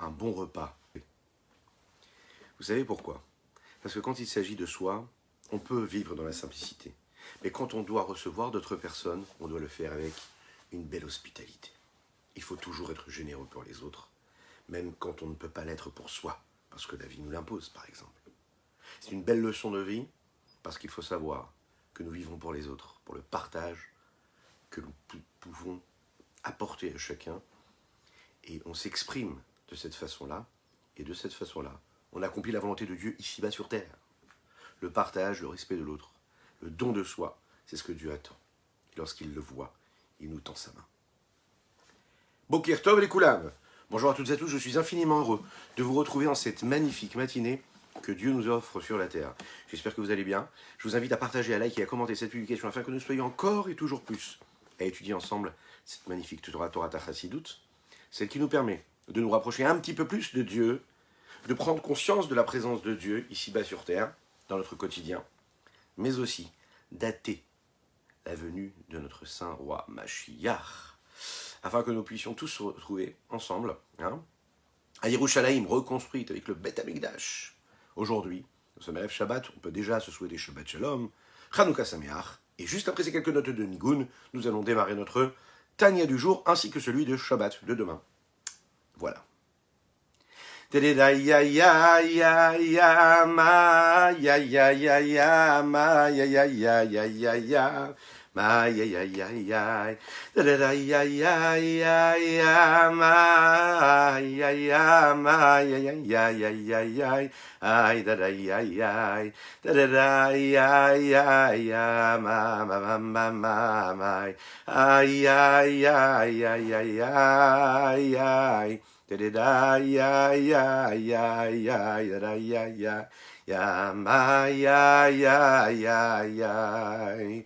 un bon repas. Vous savez pourquoi? Parce que quand il s'agit de soi, on peut vivre dans la simplicité. Mais quand on doit recevoir d'autres personnes, on doit le faire avec une belle hospitalité. Il faut toujours être généreux pour les autres, même quand on ne peut pas l'être pour soi, parce que la vie nous l'impose, par exemple. C'est une belle leçon de vie, parce qu'il faut savoir que nous vivons pour les autres, pour le partage que nous pouvons apporter à chacun, et on s'exprime de cette façon-là, et de cette façon-là, on accomplit la volonté de Dieu ici-bas sur terre. Le partage, le respect de l'autre, le don de soi, c'est ce que Dieu attend. Et lorsqu'il le voit, il nous tend sa main. Boker Tov les Koulam. Bonjour à toutes et à tous, je suis infiniment heureux de vous retrouver en cette magnifique matinée que Dieu nous offre sur la terre. J'espère que vous allez bien. Je vous invite à partager, à liker et à commenter cette publication afin que nous soyons encore et toujours plus à étudier ensemble cette magnifique Torah Chassidut, celle qui nous permet de nous rapprocher un petit peu plus de Dieu, de prendre conscience de la présence de Dieu ici-bas sur terre, dans notre quotidien, mais aussi dater la venue de notre saint roi Mashiach, afin que nous puissions tous se retrouver ensemble, à Yerushalayim, reconstruite avec le Beth Amikdash. Aujourd'hui, nous sommes à Shabbat, on peut déjà se souhaiter Shabbat Shalom, Chanukah Sameach, et juste après ces quelques notes de Nigun, nous allons démarrer notre Tanya du jour, ainsi que celui de Shabbat de demain. Voilà. Ya ya ya ya ya ma ya ya ya ya ma ya ya ya ya ya ya ma ya ya ya ya ya ya ya ya ma ya ya ma ya ya ya ya ya ya ay ya ya ya ya ya ma ma ma ma ma ay ya ya ya ya ya ya da ya ya ya ya ya ya ya ya ma ya ya ya ya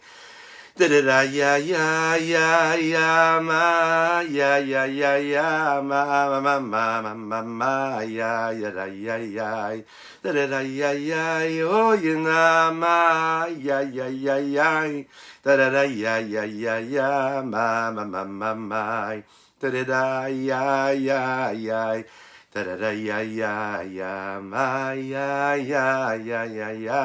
da ya ya ya ya ma ya ya ya ya ma ma ma ma ma ma ya ya ya ya da ya ya oh ya ma ya ya ya ya da ya ya ya ya ma ma ma ma ma da ya ya ya da ya ya ya ma ya ya ya ya ya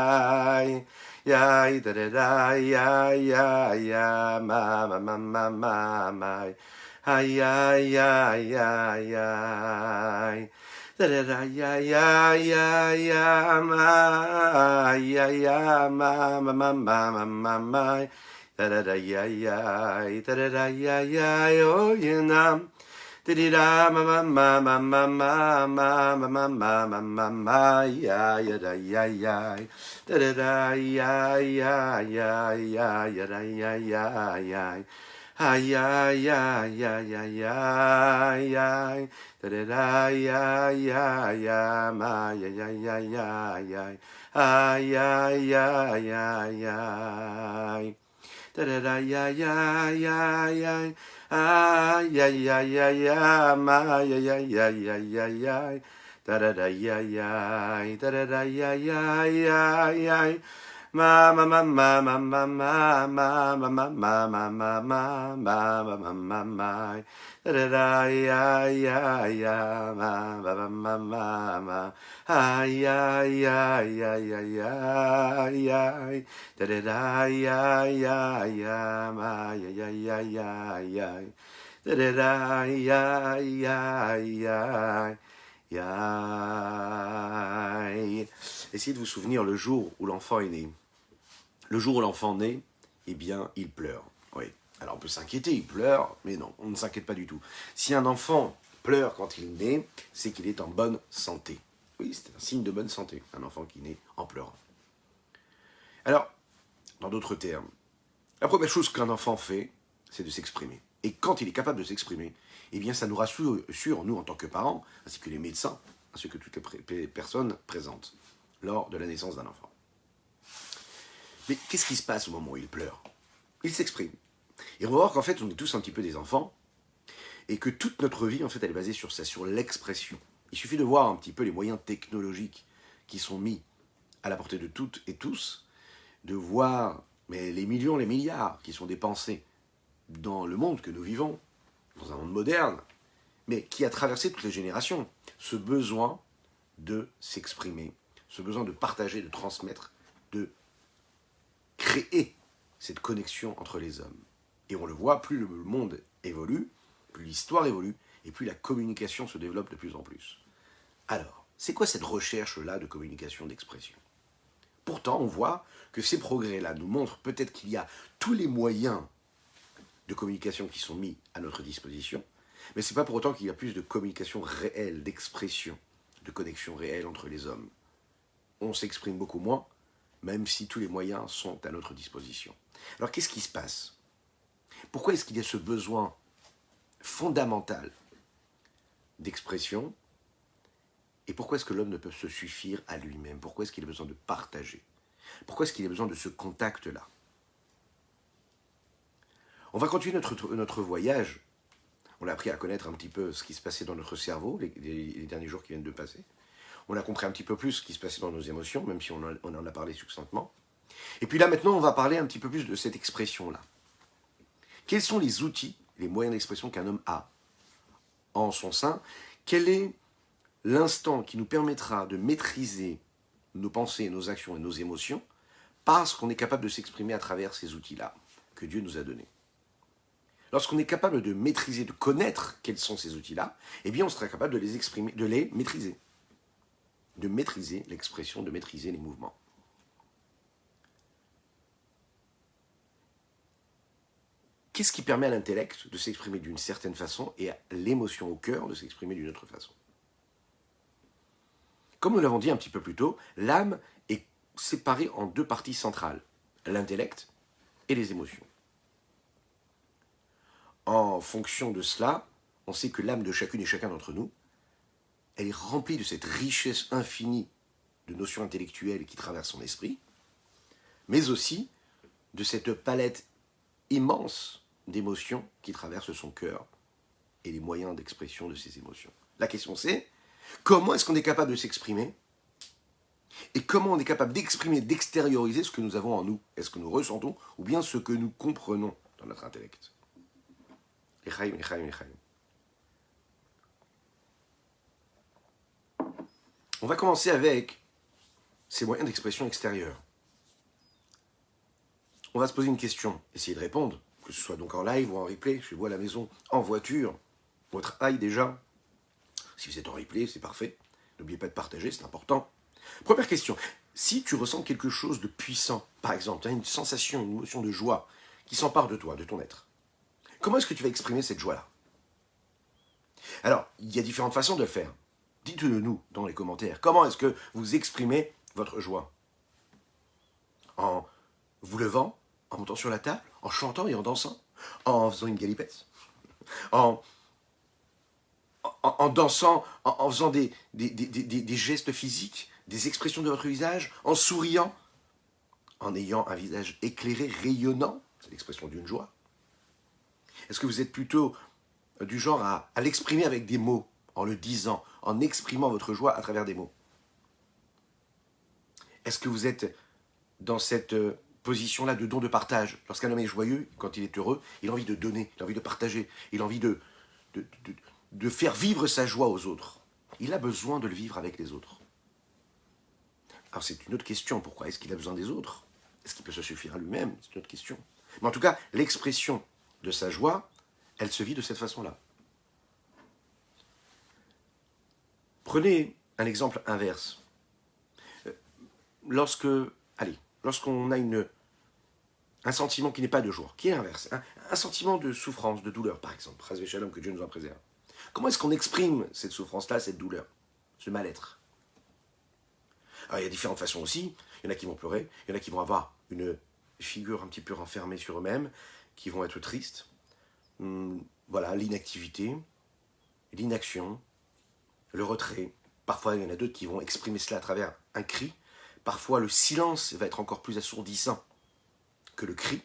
ya da ya ya ya ma ma ma ma ma ma ya ya ya ya da ya ya ya ya ma ya ya ma ma ma ma ma ma da da ya ya da ya ya oh yenam da ma ma ma ma ma ma ma ma ma ma ma ma ya ya da ya ya da ya ya ya ya ya da ya ya ya ay ya ya ya ya ya ya da ya ya ya ma ya ya ya ya ya ay ya ya ya ya da ya ya ya ya ay ya ya ya ya ma ya ya ya ya ya ya da ya ya ya ya ya ya ma ma ma ma ma ma ma ma ma ma ma ma ma ma ma ma ma ma da ya ya ya ma ma ma ma ma ay ya ya ya ya ya ya da ya ya ya ma ya ya ya ya ya da ya ya ya ya. Essayez de vous souvenir le jour où l'enfant est né. Le jour où l'enfant naît, eh bien, il pleure. Oui. Alors on peut s'inquiéter, il pleure, mais non, on ne s'inquiète pas du tout. Si un enfant pleure quand il naît, c'est qu'il est en bonne santé. Oui, c'est un signe de bonne santé, un enfant qui naît en pleurant. Alors, dans d'autres termes, la première chose qu'un enfant fait, c'est de s'exprimer. Et quand il est capable de s'exprimer, eh bien, ça nous rassure, nous, en tant que parents, ainsi que les médecins, ainsi que toutes les personnes présentes lors de la naissance d'un enfant. Mais qu'est-ce qui se passe au moment où il pleure? Il s'exprime. Et on va voir qu'en fait, on est tous un petit peu des enfants, et que toute notre vie, en fait, elle est basée sur ça, sur l'expression. Il suffit de voir un petit peu les moyens technologiques qui sont mis à la portée de toutes et tous, de voir mais les millions, les milliards qui sont dépensés dans le monde que nous vivons, dans un monde moderne, mais qui a traversé toutes les générations. Ce besoin de s'exprimer, ce besoin de partager, de transmettre, de créer cette connexion entre les hommes. Et on le voit, plus le monde évolue, plus l'histoire évolue, et plus la communication se développe de plus en plus. Alors, c'est quoi cette recherche-là de communication, d'expression? Pourtant, on voit que ces progrès-là nous montrent peut-être qu'il y a tous les moyens de communication qui sont mis à notre disposition, mais ce n'est pas pour autant qu'il y a plus de communication réelle, d'expression, de connexion réelle entre les hommes. On s'exprime beaucoup moins, même si tous les moyens sont à notre disposition. Alors qu'est-ce qui se passe? Pourquoi est-ce qu'il y a ce besoin fondamental d'expression? Et pourquoi est-ce que l'homme ne peut se suffire à lui-même? Pourquoi est-ce qu'il a besoin de partager? Pourquoi est-ce qu'il a besoin de ce contact-là? On va continuer notre voyage. On a appris à connaître un petit peu ce qui se passait dans notre cerveau les derniers jours qui viennent de passer. On a compris un petit peu plus ce qui se passait dans nos émotions, même si on en a parlé succinctement. Et puis là, maintenant, on va parler un petit peu plus de cette expression-là. Quels sont les outils, les moyens d'expression qu'un homme a en son sein? Quel est l'instant qui nous permettra de maîtriser nos pensées, nos actions et nos émotions parce qu'on est capable de s'exprimer à travers ces outils-là que Dieu nous a donnés? Lorsqu'on est capable de maîtriser, de connaître quels sont ces outils-là, eh bien on sera capable de les exprimer, de les maîtriser. De maîtriser l'expression, de maîtriser les mouvements. Qu'est-ce qui permet à l'intellect de s'exprimer d'une certaine façon et à l'émotion au cœur de s'exprimer d'une autre façon? Comme nous l'avons dit un petit peu plus tôt, l'âme est séparée en deux parties centrales, l'intellect et les émotions. En fonction de cela, on sait que l'âme de chacune et chacun d'entre nous, elle est remplie de cette richesse infinie de notions intellectuelles qui traversent son esprit, mais aussi de cette palette immense d'émotions qui traversent son cœur et les moyens d'expression de ces émotions. La question c'est, comment est-ce qu'on est capable de s'exprimer? Et comment on est capable d'exprimer, d'extérioriser ce que nous avons en nous? Est-ce que nous ressentons ou bien ce que nous comprenons dans notre intellect? Echaim, echaim, echaim. On va commencer avec ces moyens d'expression extérieurs. On va se poser une question, essayer de répondre, que ce soit donc en live ou en replay, chez vous à la maison, en voiture, au travail déjà. Si vous êtes en replay, c'est parfait. N'oubliez pas de partager, c'est important. Première question, si tu ressens quelque chose de puissant, par exemple, tu as une sensation, une émotion de joie qui s'empare de toi, de ton être, comment est-ce que tu vas exprimer cette joie-là? Alors, il y a différentes façons de le faire. Dites-le nous dans les commentaires. Comment est-ce que vous exprimez votre joie? En vous levant, en montant sur la table, en chantant et en dansant, en faisant une galipette, en dansant, en faisant des gestes physiques, des expressions de votre visage, en souriant, en ayant un visage éclairé, rayonnant, c'est l'expression d'une joie. Est-ce que vous êtes plutôt du genre à l'exprimer avec des mots, en le disant, en exprimant votre joie à travers des mots? Est-ce que vous êtes dans cette position-là de don de partage? Lorsqu'un homme est joyeux, quand il est heureux, il a envie de donner, il a envie de partager, il a envie de faire vivre sa joie aux autres. Il a besoin de le vivre avec les autres. Alors c'est une autre question, pourquoi est-ce qu'il a besoin des autres? Est-ce qu'il peut se suffire à lui-même? C'est une autre question. Mais en tout cas, l'expression de sa joie, elle se vit de cette façon-là. Prenez un exemple inverse. Lorsqu'on a un sentiment qui n'est pas de joie, qui est inverse, un sentiment de souffrance, de douleur, par exemple, Chas Shalom, que Dieu nous en préserve. Comment est-ce qu'on exprime cette souffrance-là, cette douleur, ce mal-être? Alors, il y a différentes façons aussi. Il y en a qui vont pleurer, il y en a qui vont avoir une figure un petit peu renfermée sur eux-mêmes, qui vont être tristes. Voilà, l'inactivité, l'inaction, le retrait. Parfois, il y en a d'autres qui vont exprimer cela à travers un cri. Parfois, le silence va être encore plus assourdissant que le cri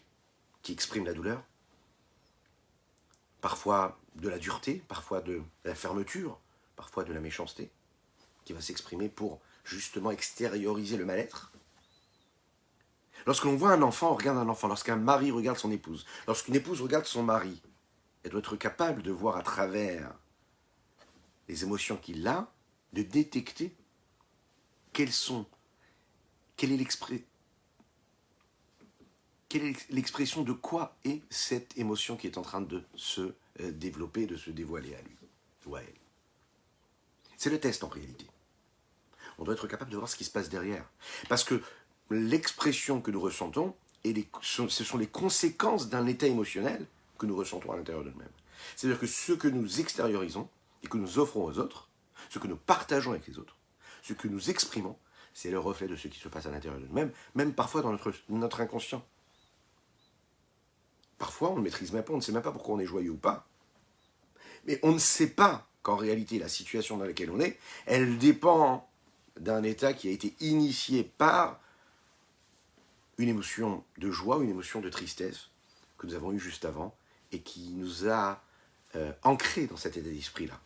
qui exprime la douleur. Parfois, de la dureté, parfois de la fermeture, parfois de la méchanceté, qui va s'exprimer pour justement extérioriser le mal-être. Lorsque l'on voit un enfant, on regarde un enfant. Lorsqu'un mari regarde son épouse, lorsqu'une épouse regarde son mari, elle doit être capable de voir à travers les émotions qu'il a, de détecter quelle est l'expression de quoi est cette émotion qui est en train de se développer, de se dévoiler à lui ou à elle. C'est le test en réalité. On doit être capable de voir ce qui se passe derrière. Parce que l'expression que nous ressentons, ce sont les conséquences d'un état émotionnel que nous ressentons à l'intérieur de nous-mêmes. C'est-à-dire que ce que nous extériorisons et que nous offrons aux autres, ce que nous partageons avec les autres, ce que nous exprimons, c'est le reflet de ce qui se passe à l'intérieur de nous-mêmes, même parfois dans notre inconscient. Parfois, on ne maîtrise même pas, on ne sait même pas pourquoi on est joyeux ou pas. Mais on ne sait pas qu'en réalité, la situation dans laquelle on est, elle dépend d'un état qui a été initié par une émotion de joie ou une émotion de tristesse que nous avons eue juste avant et qui nous a ancrés dans cet état d'esprit-là.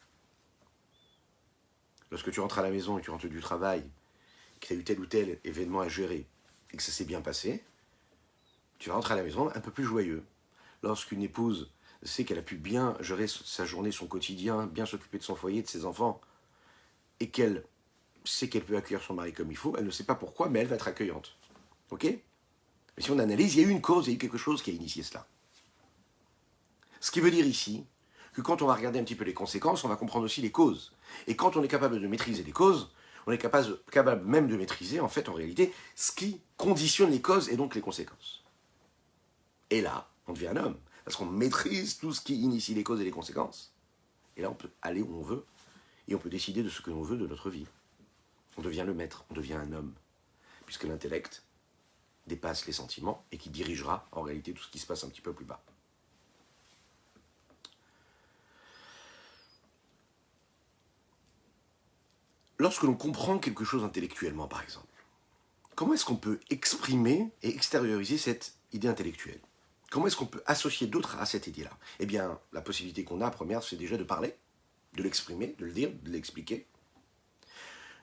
Lorsque tu rentres à la maison et tu rentres du travail, que tu as eu tel ou tel événement à gérer et que ça s'est bien passé, tu vas rentrer à la maison un peu plus joyeux. Lorsqu'une épouse sait qu'elle a pu bien gérer sa journée, son quotidien, bien s'occuper de son foyer, de ses enfants, et qu'elle sait qu'elle peut accueillir son mari comme il faut, elle ne sait pas pourquoi, mais elle va être accueillante. Ok ? Mais si on analyse, il y a eu une cause, il y a eu quelque chose qui a initié cela. Ce qui veut dire ici que quand on va regarder un petit peu les conséquences, on va comprendre aussi les causes. Et quand on est capable de maîtriser les causes, on est capable même de maîtriser, en fait, en réalité, ce qui conditionne les causes et donc les conséquences. Et là, on devient un homme, parce qu'on maîtrise tout ce qui initie les causes et les conséquences. Et là, on peut aller où on veut, et on peut décider de ce que l'on veut de notre vie. On devient le maître, on devient un homme, puisque l'intellect dépasse les sentiments et qui dirigera, en réalité, tout ce qui se passe un petit peu plus bas. Lorsque l'on comprend quelque chose intellectuellement, par exemple, comment est-ce qu'on peut exprimer et extérioriser cette idée intellectuelle? Comment est-ce qu'on peut associer d'autres à cette idée-là? Eh bien, la possibilité qu'on a, première, c'est déjà de parler, de l'exprimer, de le dire, de l'expliquer,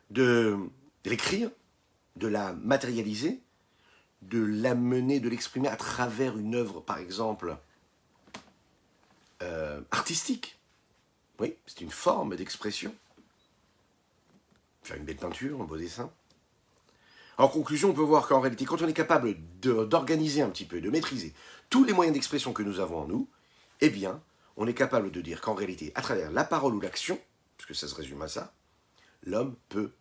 de l'écrire, de la matérialiser, de l'amener, de l'exprimer à travers une œuvre, par exemple, artistique. Oui, c'est une forme d'expression. Faire une belle peinture, un beau dessin. En conclusion, on peut voir qu'en réalité, quand on est capable d'organiser un petit peu, de maîtriser tous les moyens d'expression que nous avons en nous, eh bien, on est capable de dire qu'en réalité, à travers la parole ou l'action, puisque ça se résume à ça, l'homme peut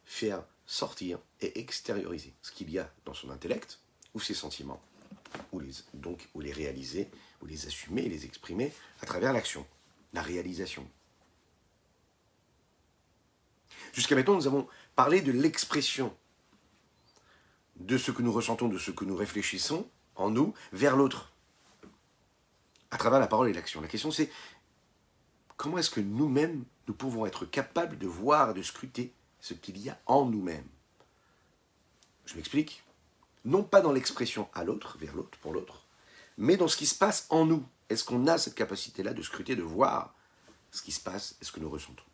faire sortir et extérioriser ce qu'il y a dans son intellect, ou ses sentiments, ou les réaliser, ou les assumer et les exprimer à travers l'action, la réalisation. Jusqu'à maintenant, nous avons parlé de l'expression de ce que nous ressentons, de ce que nous réfléchissons en nous, vers l'autre, à travers la parole et l'action. La question c'est, comment est-ce que nous-mêmes, nous pouvons être capables de voir et de scruter ce qu'il y a en nous-mêmes? Je m'explique. Non pas dans l'expression à l'autre, vers l'autre, pour l'autre, mais dans ce qui se passe en nous. Est-ce qu'on a cette capacité-là de scruter, de voir ce qui se passe et ce que nous ressentons?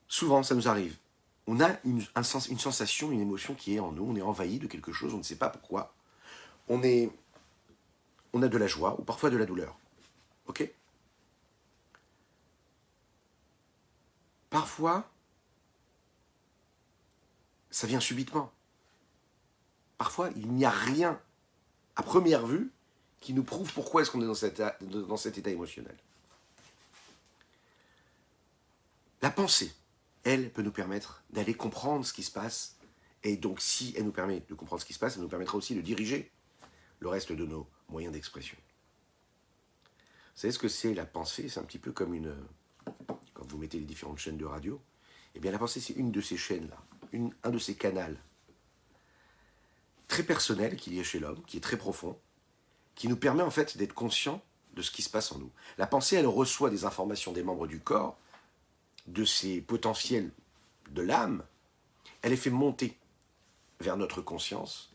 Souvent, ça nous arrive. On a une sensation, une émotion qui est en nous, on est envahi de quelque chose, on ne sait pas pourquoi. On a de la joie ou parfois de la douleur. Ok? Parfois, ça vient subitement. Parfois, il n'y a rien, à première vue, qui nous prouve pourquoi est-ce qu'on est dans cet état émotionnel. La pensée, elle peut nous permettre d'aller comprendre ce qui se passe. Et donc, si elle nous permet de comprendre ce qui se passe, elle nous permettra aussi de diriger le reste de nos moyens d'expression. Vous savez ce que c'est la pensée? C'est un petit peu comme quand vous mettez les différentes chaînes de radio. Eh bien, la pensée, c'est une de ces chaînes-là, un de ces canaux très personnel qu'il y a chez l'homme, qui est très profond, qui nous permet en fait d'être conscient de ce qui se passe en nous. La pensée, elle reçoit des informations des membres du corps, de ces potentiels de l'âme, elle les fait monter vers notre conscience.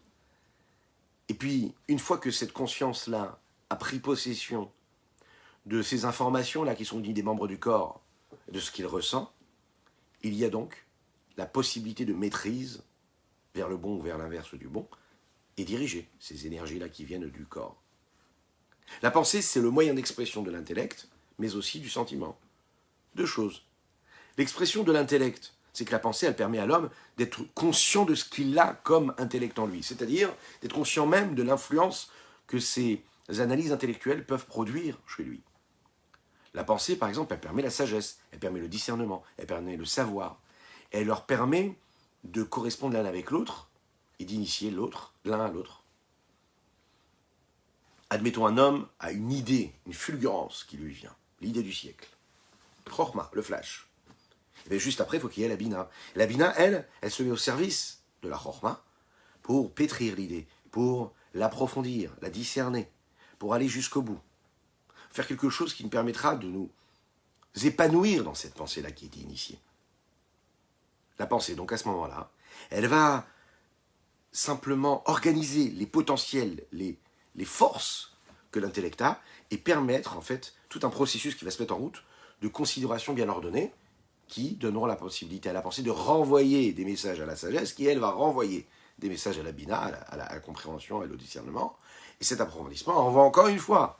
Et puis, une fois que cette conscience-là a pris possession de ces informations-là qui sont dites des membres du corps, de ce qu'il ressent, il y a donc la possibilité de maîtrise vers le bon ou vers l'inverse du bon, et diriger ces énergies-là qui viennent du corps. La pensée, c'est le moyen d'expression de l'intellect, mais aussi du sentiment. Deux choses. L'expression de l'intellect, c'est que la pensée, elle permet à l'homme d'être conscient de ce qu'il a comme intellect en lui, c'est-à-dire d'être conscient même de l'influence que ces analyses intellectuelles peuvent produire chez lui. La pensée, par exemple, elle permet la sagesse, elle permet le discernement, elle permet le savoir, elle leur permet de correspondre l'un avec l'autre et d'initier l'autre, l'un à l'autre. Admettons, un homme a une idée, une fulgurance qui lui vient, l'idée du siècle. Chorma, le flash. Et bien juste après, il faut qu'il y ait la bina. La bina, elle se met au service de la chorma pour pétrir l'idée, pour l'approfondir, la discerner, pour aller jusqu'au bout. Faire quelque chose qui nous permettra de nous épanouir dans cette pensée-là qui a été initiée. La pensée, donc à ce moment-là, elle va simplement organiser les potentiels, les forces que l'intellect a et permettre en fait tout un processus qui va se mettre en route de considération bien ordonnée qui donneront la possibilité à la pensée de renvoyer des messages à la sagesse qui, elle, va renvoyer des messages à la bina, à la compréhension et au discernement. Et cet approfondissement envoie encore une fois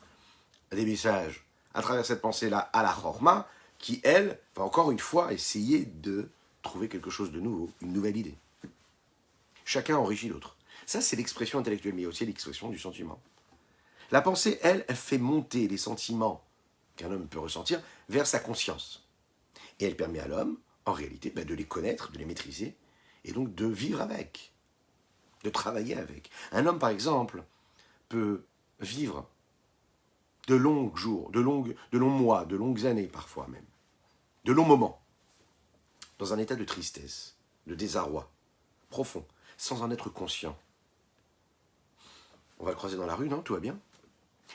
des messages à travers cette pensée-là à la chorma qui, elle, va encore une fois essayer de trouver quelque chose de nouveau, une nouvelle idée. Chacun enrichit l'autre. Ça, c'est l'expression intellectuelle, mais aussi l'expression du sentiment. La pensée, elle fait monter les sentiments qu'un homme peut ressentir vers sa conscience. Et elle permet à l'homme, en réalité, de les connaître, de les maîtriser, et donc de vivre avec, de travailler avec. Un homme, par exemple, peut vivre de longs jours, de longs mois, de longues années parfois même, de longs moments, dans un état de tristesse, de désarroi profond, sans en être conscient. On va le croiser dans la rue, non? Tout va bien?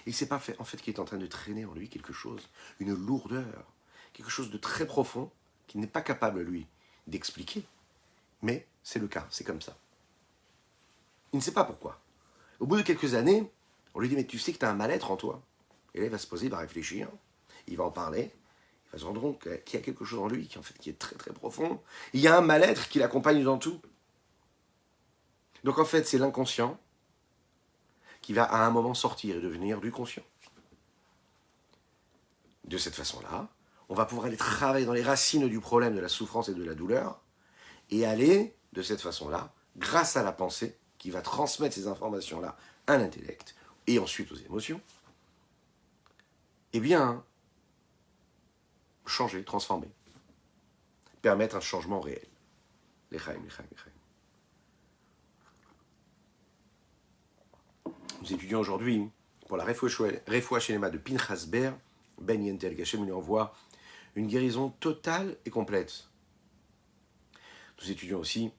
Il ne sait pas en fait qu'il est en train de traîner en lui quelque chose, une lourdeur, quelque chose de très profond qu'il n'est pas capable, lui, d'expliquer. Mais c'est le cas, c'est comme ça. Il ne sait pas pourquoi. Au bout de quelques années, on lui dit « Mais tu sais que tu as un mal-être en toi ?» Et là, il va se poser, il va réfléchir, il va en parler, il va se rendre compte qu'il y a quelque chose en lui qui est très très profond. Il y a un mal-être qui l'accompagne dans tout. Donc en fait, c'est l'inconscient qui va à un moment sortir et devenir du conscient. De cette façon-là, on va pouvoir aller travailler dans les racines du problème de la souffrance et de la douleur et aller, de cette façon-là, grâce à la pensée, qui va transmettre ces informations-là à l'intellect et ensuite aux émotions, eh bien, changer, transformer, permettre un changement réel. L'Echaim. Nous étudions aujourd'hui pour la Refoua Shelema de Pinchas Ber, Ben Yentel, qu'Hachem lui envoie une guérison totale et complète. Nous étudions aussi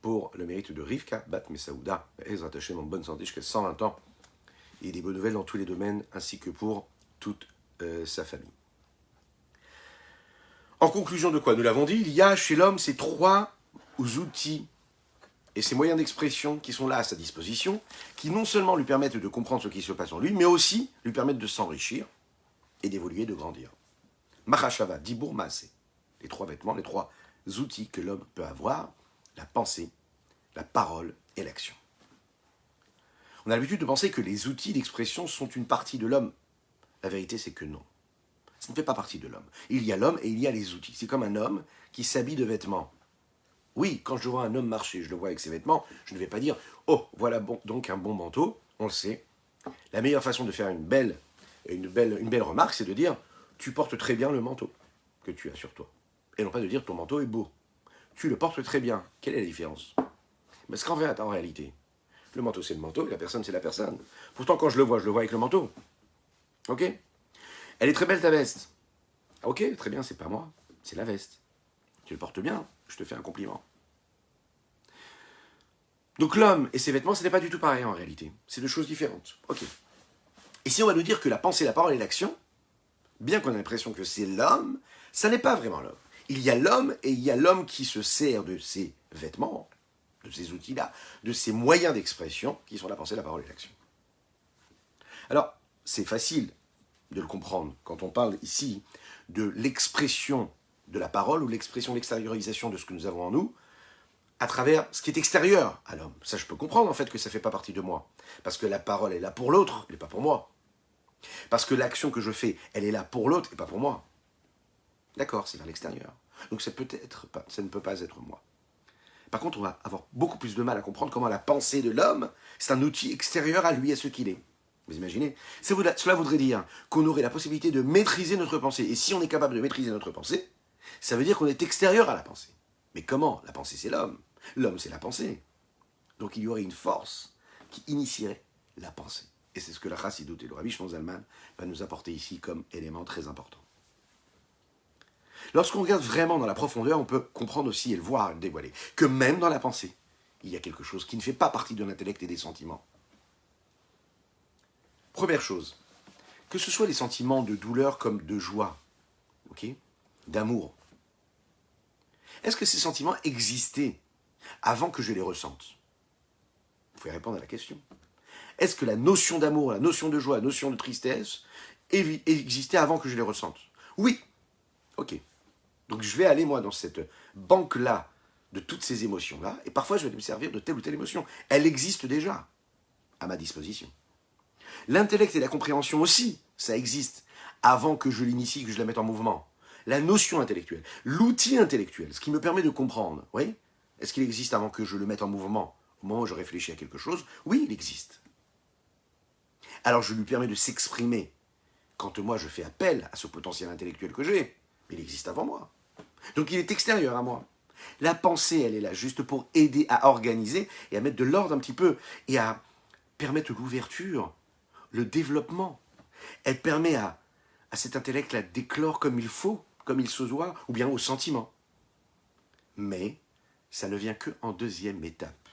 pour le mérite de Rivka Bat Mesaouda, Ezrat Hashem en bonne santé jusqu'à 120 ans, et des bonnes nouvelles dans tous les domaines, ainsi que pour toute sa famille. En conclusion de quoi? Nous l'avons dit, il y a chez l'homme ces trois outils et ces moyens d'expression qui sont là à sa disposition, qui non seulement lui permettent de comprendre ce qui se passe en lui, mais aussi lui permettent de s'enrichir et d'évoluer, de grandir. Mahashava, Dibur Maaseh, les trois vêtements, les trois outils que l'homme peut avoir, la pensée, la parole et l'action. On a l'habitude de penser que les outils d'expression sont une partie de l'homme. La vérité, c'est que non. Ça ne fait pas partie de l'homme. Il y a l'homme et il y a les outils. C'est comme un homme qui s'habille de vêtements. Oui, quand je vois un homme marcher, je le vois avec ses vêtements, je ne vais pas dire « Oh, voilà donc un bon manteau », on le sait. La meilleure façon de faire une belle remarque, c'est de dire « Tu portes très bien le manteau que tu as sur toi ». Et non pas de dire « Ton manteau est beau ». Tu le portes très bien. Quelle est la différence? Parce qu'en fait, en réalité, le manteau c'est le manteau et la personne c'est la personne. Pourtant, quand je le vois avec le manteau. Ok? Elle est très belle ta veste. Ok, très bien, c'est pas moi, c'est la veste. Tu le portes bien, je te fais un compliment. Donc l'homme et ses vêtements, ce n'est pas du tout pareil en réalité. C'est deux choses différentes. Ok. Et si on va nous dire que la pensée, la parole et l'action, bien qu'on ait l'impression que c'est l'homme, ça n'est pas vraiment l'homme. Il y a l'homme et il y a l'homme qui se sert de ses vêtements, de ces outils-là, de ces moyens d'expression qui sont la pensée, la parole et l'action. Alors, c'est facile de le comprendre quand on parle ici de l'expression de la parole ou l'expression, l'extériorisation de ce que nous avons en nous à travers ce qui est extérieur à l'homme. Ça, je peux comprendre en fait que ça ne fait pas partie de moi. Parce que la parole est là pour l'autre, elle n'est pas pour moi. Parce que l'action que je fais, elle est là pour l'autre et pas pour moi. D'accord, c'est vers l'extérieur. Donc ça ne peut pas être moi. Par contre, on va avoir beaucoup plus de mal à comprendre comment la pensée de l'homme, c'est un outil extérieur à lui, à ce qu'il est. Vous imaginez? Cela voudrait dire qu'on aurait la possibilité de maîtriser notre pensée. Et si on est capable de maîtriser notre pensée, ça veut dire qu'on est extérieur à la pensée. Mais comment? La pensée, c'est l'homme. L'homme, c'est la pensée. Donc il y aurait une force qui initierait la pensée. Et c'est ce que la Chassidoute et le Rabbi Shimon Zalman va nous apporter ici comme élément très important. Lorsqu'on regarde vraiment dans la profondeur, on peut comprendre aussi et le voir, le dévoiler, que même dans la pensée, il y a quelque chose qui ne fait pas partie de l'intellect et des sentiments. Première chose, que ce soit les sentiments de douleur comme de joie, okay, d'amour, est-ce que ces sentiments existaient avant que je les ressente? Vous pouvez répondre à la question. Est-ce que la notion d'amour, la notion de joie, la notion de tristesse existait avant que je les ressente? Oui. Ok. Donc je vais aller, moi, dans cette banque-là de toutes ces émotions-là, et parfois je vais me servir de telle ou telle émotion. Elle existe déjà à ma disposition. L'intellect et la compréhension aussi, ça existe avant que je l'initie, que je la mette en mouvement. La notion intellectuelle, l'outil intellectuel, ce qui me permet de comprendre, oui, est-ce qu'il existe avant que je le mette en mouvement? Au moment où je réfléchis à quelque chose, oui, il existe. Alors je lui permets de s'exprimer. Quand moi je fais appel à ce potentiel intellectuel que j'ai, il existe avant moi. Donc il est extérieur à moi. La pensée, elle est là juste pour aider à organiser et à mettre de l'ordre un petit peu et à permettre l'ouverture, le développement. Elle permet à cet intellect-là d'éclore comme il faut, comme il se doit, ou bien au sentiment. Mais ça ne vient qu'en deuxième étape.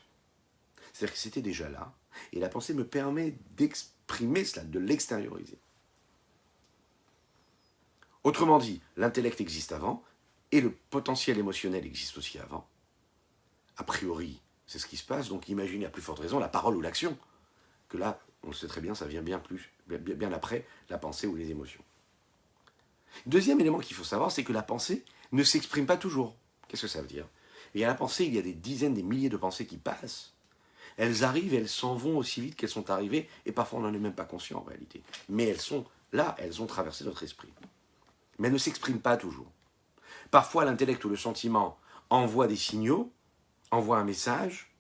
C'est-à-dire que c'était déjà là, et la pensée me permet d'exprimer cela, de l'extérioriser. Autrement dit, l'intellect existe avant, et le potentiel émotionnel existe aussi avant. A priori, c'est ce qui se passe, donc imaginez à plus forte raison la parole ou l'action, que là, on le sait très bien, ça vient bien après la pensée ou les émotions. Deuxième élément qu'il faut savoir, c'est que la pensée ne s'exprime pas toujours. Qu'est-ce que ça veut dire? Et à la pensée, il y a des dizaines, des milliers de pensées qui passent. Elles arrivent et elles s'en vont aussi vite qu'elles sont arrivées, et parfois on n'en est même pas conscient en réalité. Mais elles sont là, elles ont traversé notre esprit. Mais elles ne s'expriment pas toujours. Parfois l'intellect ou le sentiment envoie des signaux, envoie un message,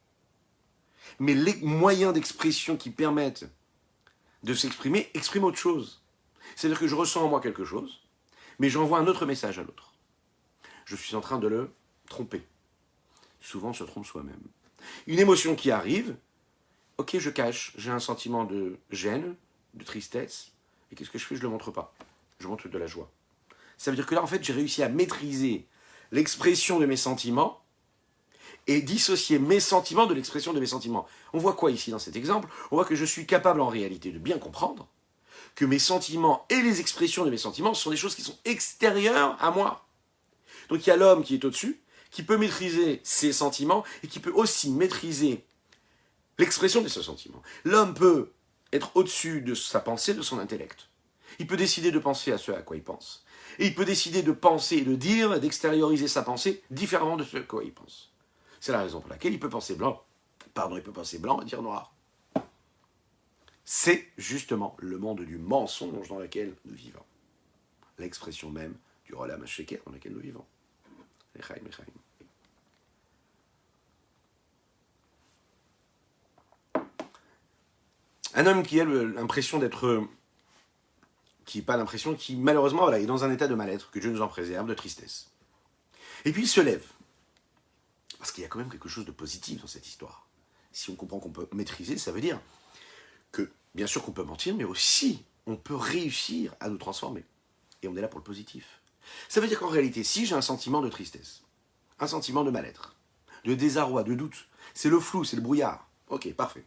mais les moyens d'expression qui permettent de s'exprimer expriment autre chose. C'est-à-dire que je ressens en moi quelque chose, mais j'envoie un autre message à l'autre. Je suis en train de le tromper. Souvent on se trompe soi-même. Une émotion qui arrive, ok, je cache, j'ai un sentiment de gêne, de tristesse, et qu'est-ce que je fais? Je ne le montre pas. Je montre de la joie. Ça veut dire que là, en fait, j'ai réussi à maîtriser l'expression de mes sentiments et dissocier mes sentiments de l'expression de mes sentiments. On voit quoi ici dans cet exemple? On voit que je suis capable en réalité de bien comprendre que mes sentiments et les expressions de mes sentiments sont des choses qui sont extérieures à moi. Donc il y a l'homme qui est au-dessus, qui peut maîtriser ses sentiments et qui peut aussi maîtriser l'expression de ses sentiments. L'homme peut être au-dessus de sa pensée, de son intellect. Il peut décider de penser à ce à quoi il pense. Et il peut décider de penser, de dire, d'extérioriser sa pensée différemment de ce à quoi il pense. C'est la raison pour laquelle il peut penser blanc. Il peut penser blanc et dire noir. C'est justement le monde du mensonge dans lequel nous vivons. L'expression même du Rolam HaSheker dans lequel nous vivons. Lechaim, lechaim. Un homme qui a l'impression d'être... qui malheureusement voilà, est dans un état de mal-être, que Dieu nous en préserve, de tristesse. Et puis il se lève. Parce qu'il y a quand même quelque chose de positif dans cette histoire. Si on comprend qu'on peut maîtriser, ça veut dire que, bien sûr qu'on peut mentir, mais aussi on peut réussir à nous transformer. Et on est là pour le positif. Ça veut dire qu'en réalité, si j'ai un sentiment de tristesse, un sentiment de mal-être, de désarroi, de doute, c'est le flou, c'est le brouillard. Ok, parfait.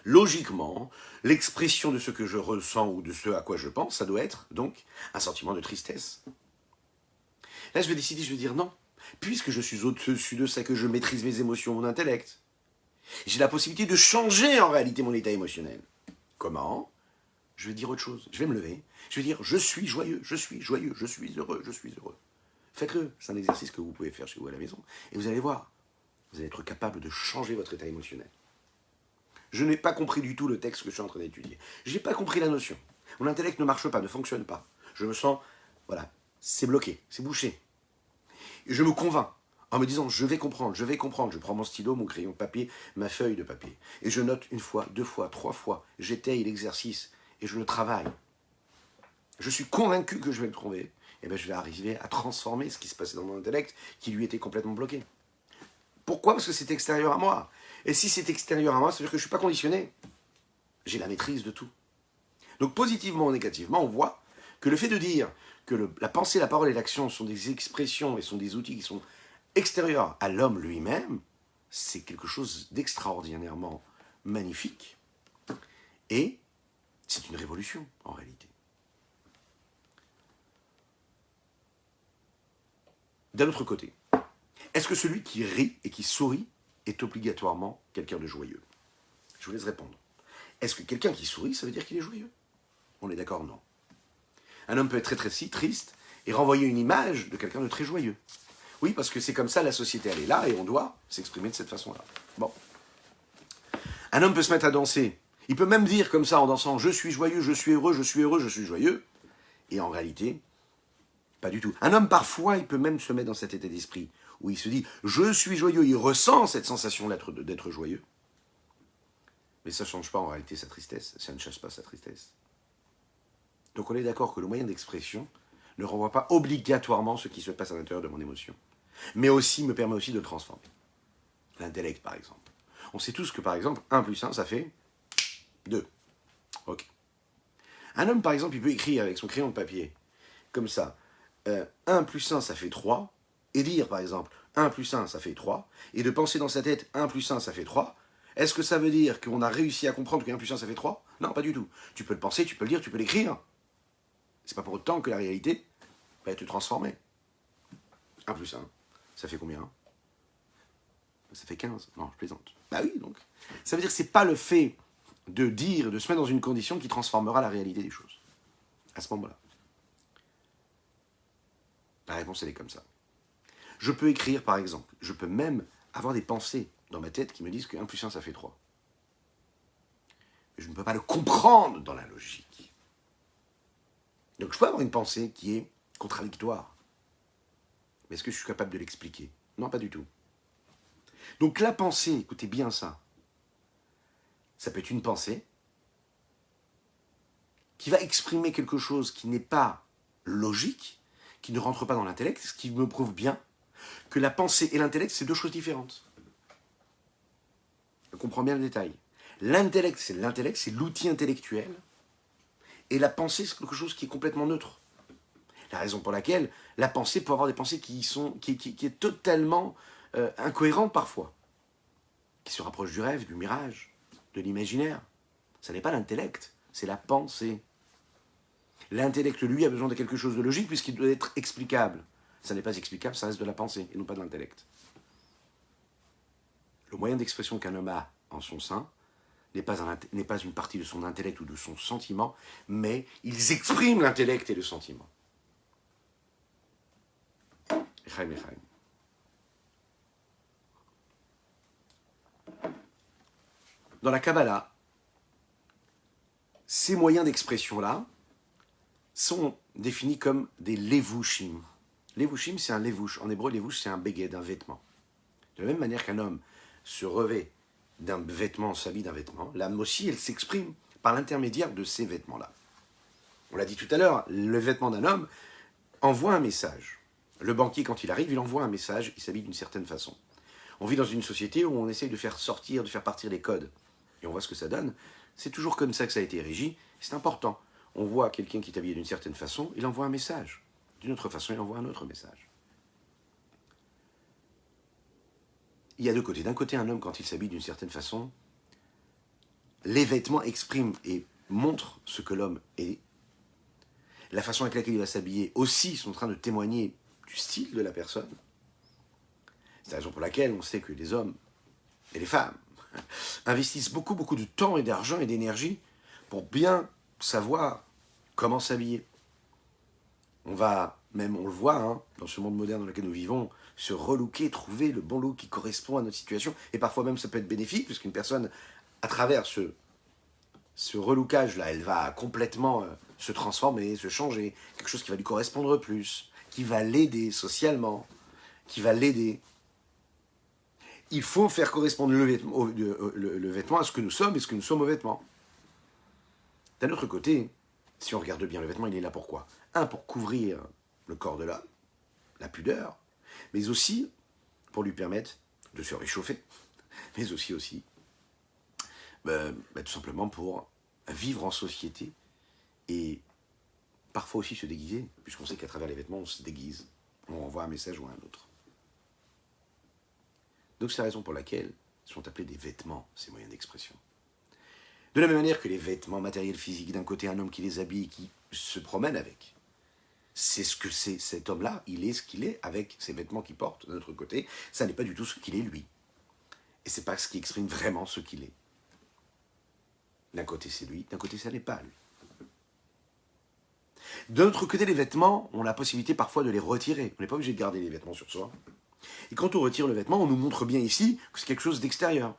Logiquement, l'expression de ce que je ressens ou de ce à quoi je pense, ça doit être donc un sentiment de tristesse. Là, je vais décider, je vais dire non. Puisque je suis au-dessus de ça, que je maîtrise mes émotions, mon intellect, j'ai la possibilité de changer en réalité mon état émotionnel. Comment? Je vais dire autre chose. Je vais me lever. Je vais dire je suis joyeux, je suis joyeux, je suis heureux, je suis heureux. Faites-le. C'est un exercice que vous pouvez faire chez vous à la maison. Et vous allez voir, vous allez être capable de changer votre état émotionnel. Je n'ai pas compris du tout le texte que je suis en train d'étudier. Je n'ai pas compris la notion. Mon intellect ne marche pas, ne fonctionne pas. Je me sens, voilà, c'est bloqué, c'est bouché. Et je me convainc en me disant, je vais comprendre, je prends mon stylo, mon crayon de papier, ma feuille de papier, et je note une fois, deux fois, trois fois, j'étaye l'exercice, et je le travaille. Je suis convaincu que je vais le trouver, et bien je vais arriver à transformer ce qui se passait dans mon intellect, qui lui était complètement bloqué. Pourquoi? Parce que c'est extérieur à moi. Et si c'est extérieur à moi, ça veut dire que je ne suis pas conditionné. J'ai la maîtrise de tout. Donc positivement ou négativement, on voit que le fait de dire que la pensée, la parole et l'action sont des expressions et sont des outils qui sont extérieurs à l'homme lui-même, c'est quelque chose d'extraordinairement magnifique. Et c'est une révolution, en réalité. D'un autre côté, est-ce que celui qui rit et qui sourit est obligatoirement quelqu'un de joyeux? Je vous laisse répondre. Est-ce que quelqu'un qui sourit, ça veut dire qu'il est joyeux? On est d'accord? Non. Un homme peut être très triste et renvoyer une image de quelqu'un de très joyeux. Oui, parce que c'est comme ça, la société, elle est là, et on doit s'exprimer de cette façon-là. Bon. Un homme peut se mettre à danser. Il peut même dire comme ça, en dansant, je suis joyeux, je suis heureux, je suis heureux, je suis joyeux. Et en réalité, pas du tout. Un homme, parfois, il peut même se mettre dans cet état d'esprit, où il se dit, je suis joyeux, il ressent cette sensation d'être joyeux. Mais ça ne change pas en réalité sa tristesse, ça ne chasse pas sa tristesse. Donc on est d'accord que le moyen d'expression ne renvoie pas obligatoirement ce qui se passe à l'intérieur de mon émotion, mais aussi me permet aussi de le transformer. L'intellect, par exemple. On sait tous que, par exemple, 1 plus 1, ça fait 2. Ok. Un homme, par exemple, il peut écrire avec son crayon de papier, comme ça, 1 plus 1, ça fait 3, et dire, par exemple, 1 plus 1, ça fait 3, et de penser dans sa tête, 1 plus 1, ça fait 3, est-ce que ça veut dire qu'on a réussi à comprendre que 1 plus 1, ça fait 3? Non, pas du tout. Tu peux le penser, tu peux le dire, tu peux l'écrire. C'est pas pour autant que la réalité va être transformée. 1 plus 1, ça fait combien? Ça fait 15. Non, je plaisante. Bah oui, donc. Ça veut dire que c'est pas le fait de dire, de se mettre dans une condition qui transformera la réalité des choses. À ce moment-là. La réponse, elle est comme ça. Je peux écrire, par exemple. Je peux même avoir des pensées dans ma tête qui me disent que 1 plus 1, ça fait 3. Mais je ne peux pas le comprendre dans la logique. Donc je peux avoir une pensée qui est contradictoire. Mais est-ce que je suis capable de l'expliquer? Non, pas du tout. Donc la pensée, écoutez bien ça, ça peut être une pensée qui va exprimer quelque chose qui n'est pas logique, qui ne rentre pas dans l'intellect, ce qui me prouve bien que la pensée et l'intellect, c'est deux choses différentes. On comprend bien le détail. L'intellect, c'est l'outil intellectuel, et la pensée, c'est quelque chose qui est complètement neutre. La raison pour laquelle la pensée peut avoir des pensées qui est totalement incohérente parfois, qui se rapprochent du rêve, du mirage, de l'imaginaire. Ça n'est pas l'intellect, c'est la pensée. L'intellect, lui, a besoin de quelque chose de logique puisqu'il doit être explicable. Ça n'est pas explicable, ça reste de la pensée et non pas de l'intellect. Le moyen d'expression qu'un homme a en son sein n'est pas une partie de son intellect ou de son sentiment, mais ils expriment l'intellect et le sentiment. Echaim, Echaim. Dans la Kabbalah, ces moyens d'expression-là sont définis comme des levushim. Levushim, c'est un levush. En hébreu, levush, c'est un beged, un vêtement. De la même manière qu'un homme se revêt d'un vêtement, s'habille d'un vêtement, l'âme aussi, elle s'exprime par l'intermédiaire de ces vêtements-là. On l'a dit tout à l'heure, le vêtement d'un homme envoie un message. Le banquier, quand il arrive, il envoie un message, il s'habille d'une certaine façon. On vit dans une société où on essaye de faire sortir, de faire partir les codes. Et on voit ce que ça donne. C'est toujours comme ça que ça a été régi. C'est important. On voit quelqu'un qui est habillé d'une certaine façon, il envoie un message. D'une autre façon, il envoie un autre message. Il y a deux côtés. D'un côté, un homme, quand il s'habille d'une certaine façon, les vêtements expriment et montrent ce que l'homme est. La façon avec laquelle il va s'habiller aussi sont en train de témoigner du style de la personne. C'est la raison pour laquelle on sait que les hommes et les femmes investissent beaucoup de temps et d'argent et d'énergie pour bien savoir comment s'habiller. On va, même on le voit, dans ce monde moderne dans lequel nous vivons, se relooker, trouver le bon look qui correspond à notre situation. Et parfois même ça peut être bénéfique, puisqu'une personne, à travers ce relookage-là, elle va complètement se transformer, se changer, quelque chose qui va lui correspondre plus. qui va l'aider socialement, qui va l'aider. Il faut faire correspondre le vêtement à ce que nous sommes et ce que nous sommes au vêtement. D'un autre côté, si on regarde bien le vêtement, il est là pourquoi? Un, pour couvrir le corps de l'homme, la pudeur, mais aussi pour lui permettre de se réchauffer, mais aussi tout simplement pour vivre en société et parfois aussi se déguiser, puisqu'on sait qu'à travers les vêtements, on se déguise, on envoie un message ou un autre. Donc c'est la raison pour laquelle sont appelés des vêtements, ces moyens d'expression. De la même manière que les vêtements matériels physiques, d'un côté un homme qui les habille et qui se promène avec, c'est ce que c'est cet homme-là, il est ce qu'il est avec ses vêtements qu'il porte. De l'autre côté, ça n'est pas du tout ce qu'il est lui. Et c'est pas ce qui exprime vraiment ce qu'il est. D'un côté c'est lui, d'un côté ça n'est pas lui. De l'autre côté, les vêtements, on a la possibilité parfois de les retirer. On n'est pas obligé de garder les vêtements sur soi. Et quand on retire le vêtement, on nous montre bien ici que c'est quelque chose d'extérieur.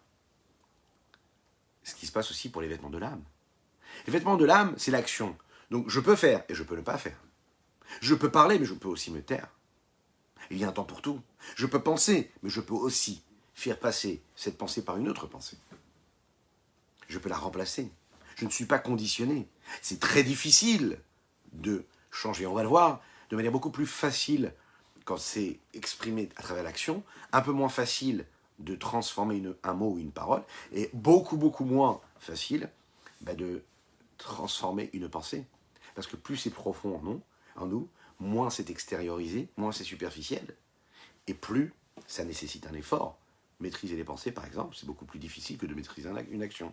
Ce qui se passe aussi pour les vêtements de l'âme. Les vêtements de l'âme, c'est l'action. Donc je peux faire et je peux ne pas faire. Je peux parler, mais je peux aussi me taire. Il y a un temps pour tout. Je peux penser, mais je peux aussi faire passer cette pensée par une autre pensée. Je peux la remplacer. Je ne suis pas conditionné. C'est très difficile de changer. On va le voir de manière beaucoup plus facile quand c'est exprimé à travers l'action, un peu moins facile de transformer un mot ou une parole, et beaucoup moins facile de transformer une pensée. Parce que plus c'est profond en nous, moins c'est extériorisé, moins c'est superficiel, et plus ça nécessite un effort. Maîtriser les pensées, par exemple, c'est beaucoup plus difficile que de maîtriser une action.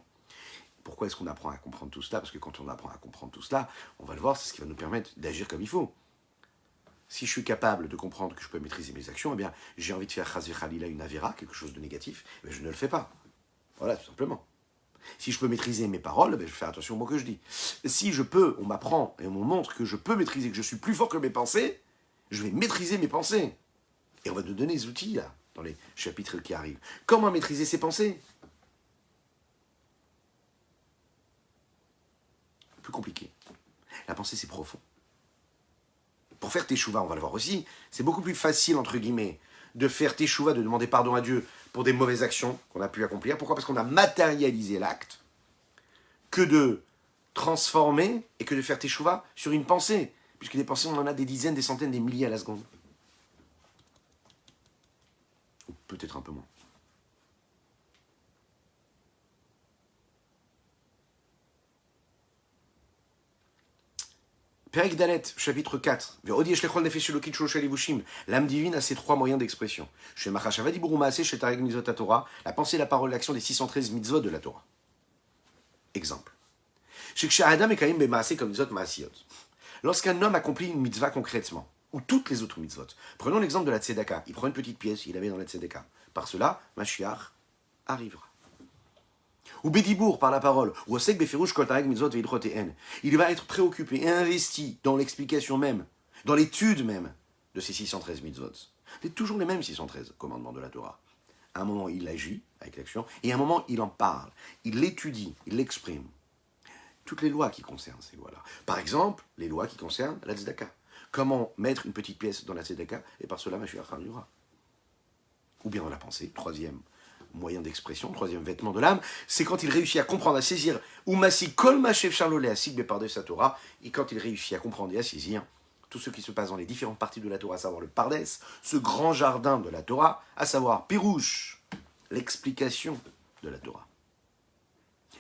Pourquoi est-ce qu'on apprend à comprendre tout cela? Parce que quand on apprend à comprendre tout cela, on va le voir, c'est ce qui va nous permettre d'agir comme il faut. Si je suis capable de comprendre que je peux maîtriser mes actions, eh bien, j'ai envie de faire chas v'chalila une avéra, quelque chose de négatif, mais je ne le fais pas. Voilà, tout simplement. Si je peux maîtriser mes paroles, je vais faire attention aux mots que je dis. Si je peux, on m'apprend et on me montre que je peux maîtriser, que je suis plus fort que mes pensées, je vais maîtriser mes pensées. Et on va nous donner des outils, là, dans les chapitres qui arrivent. Comment maîtriser ses pensées? Plus compliqué. La pensée, c'est profond. Pour faire teshuva, on va le voir aussi, c'est beaucoup plus facile, entre guillemets, de faire teshuva, de demander pardon à Dieu pour des mauvaises actions qu'on a pu accomplir. Pourquoi? Parce qu'on a matérialisé l'acte, que de transformer et que de faire teshuva sur une pensée. Puisque des pensées, on en a des dizaines, des centaines, des milliers à la seconde. Ou peut-être un peu moins. Perek Dalet, chapitre 4. L'âme divine a ses trois moyens d'expression. La pensée, la parole, l'action des 613 mitzvot de la Torah. Exemple. Lorsqu'un homme accomplit une mitzvah concrètement, ou toutes les autres mitzvot, prenons l'exemple de la tzedaka. Il prend une petite pièce, il la met dans la tzedaka. Par cela, Mashiach arrivera. Ou Bédibourg par la parole, ou Osek Befirouche Koltarek Mitzvot Veilchot et En. Il va être préoccupé et investi dans l'explication même, dans l'étude même de ces 613 mitzvot. C'est toujours les mêmes 613 commandements de la Torah. À un moment, il agit avec l'action, et à un moment, il en parle, il l'étudie, il l'exprime. Toutes les lois qui concernent ces lois-là. Par exemple, les lois qui concernent la tzedaka. Comment mettre une petite pièce dans la tzedaka, et par cela, Mashiach arrivera. Ou bien dans la pensée, troisième moyen d'expression, troisième vêtement de l'âme, c'est quand il réussit à comprendre, à saisir, Umasi kol ma'shev charlolé asik beparde sa Torah, et quand il réussit à comprendre et à saisir tout ce qui se passe dans les différentes parties de la Torah, à savoir le Pardes, ce grand jardin de la Torah, à savoir Pirouche, l'explication de la Torah.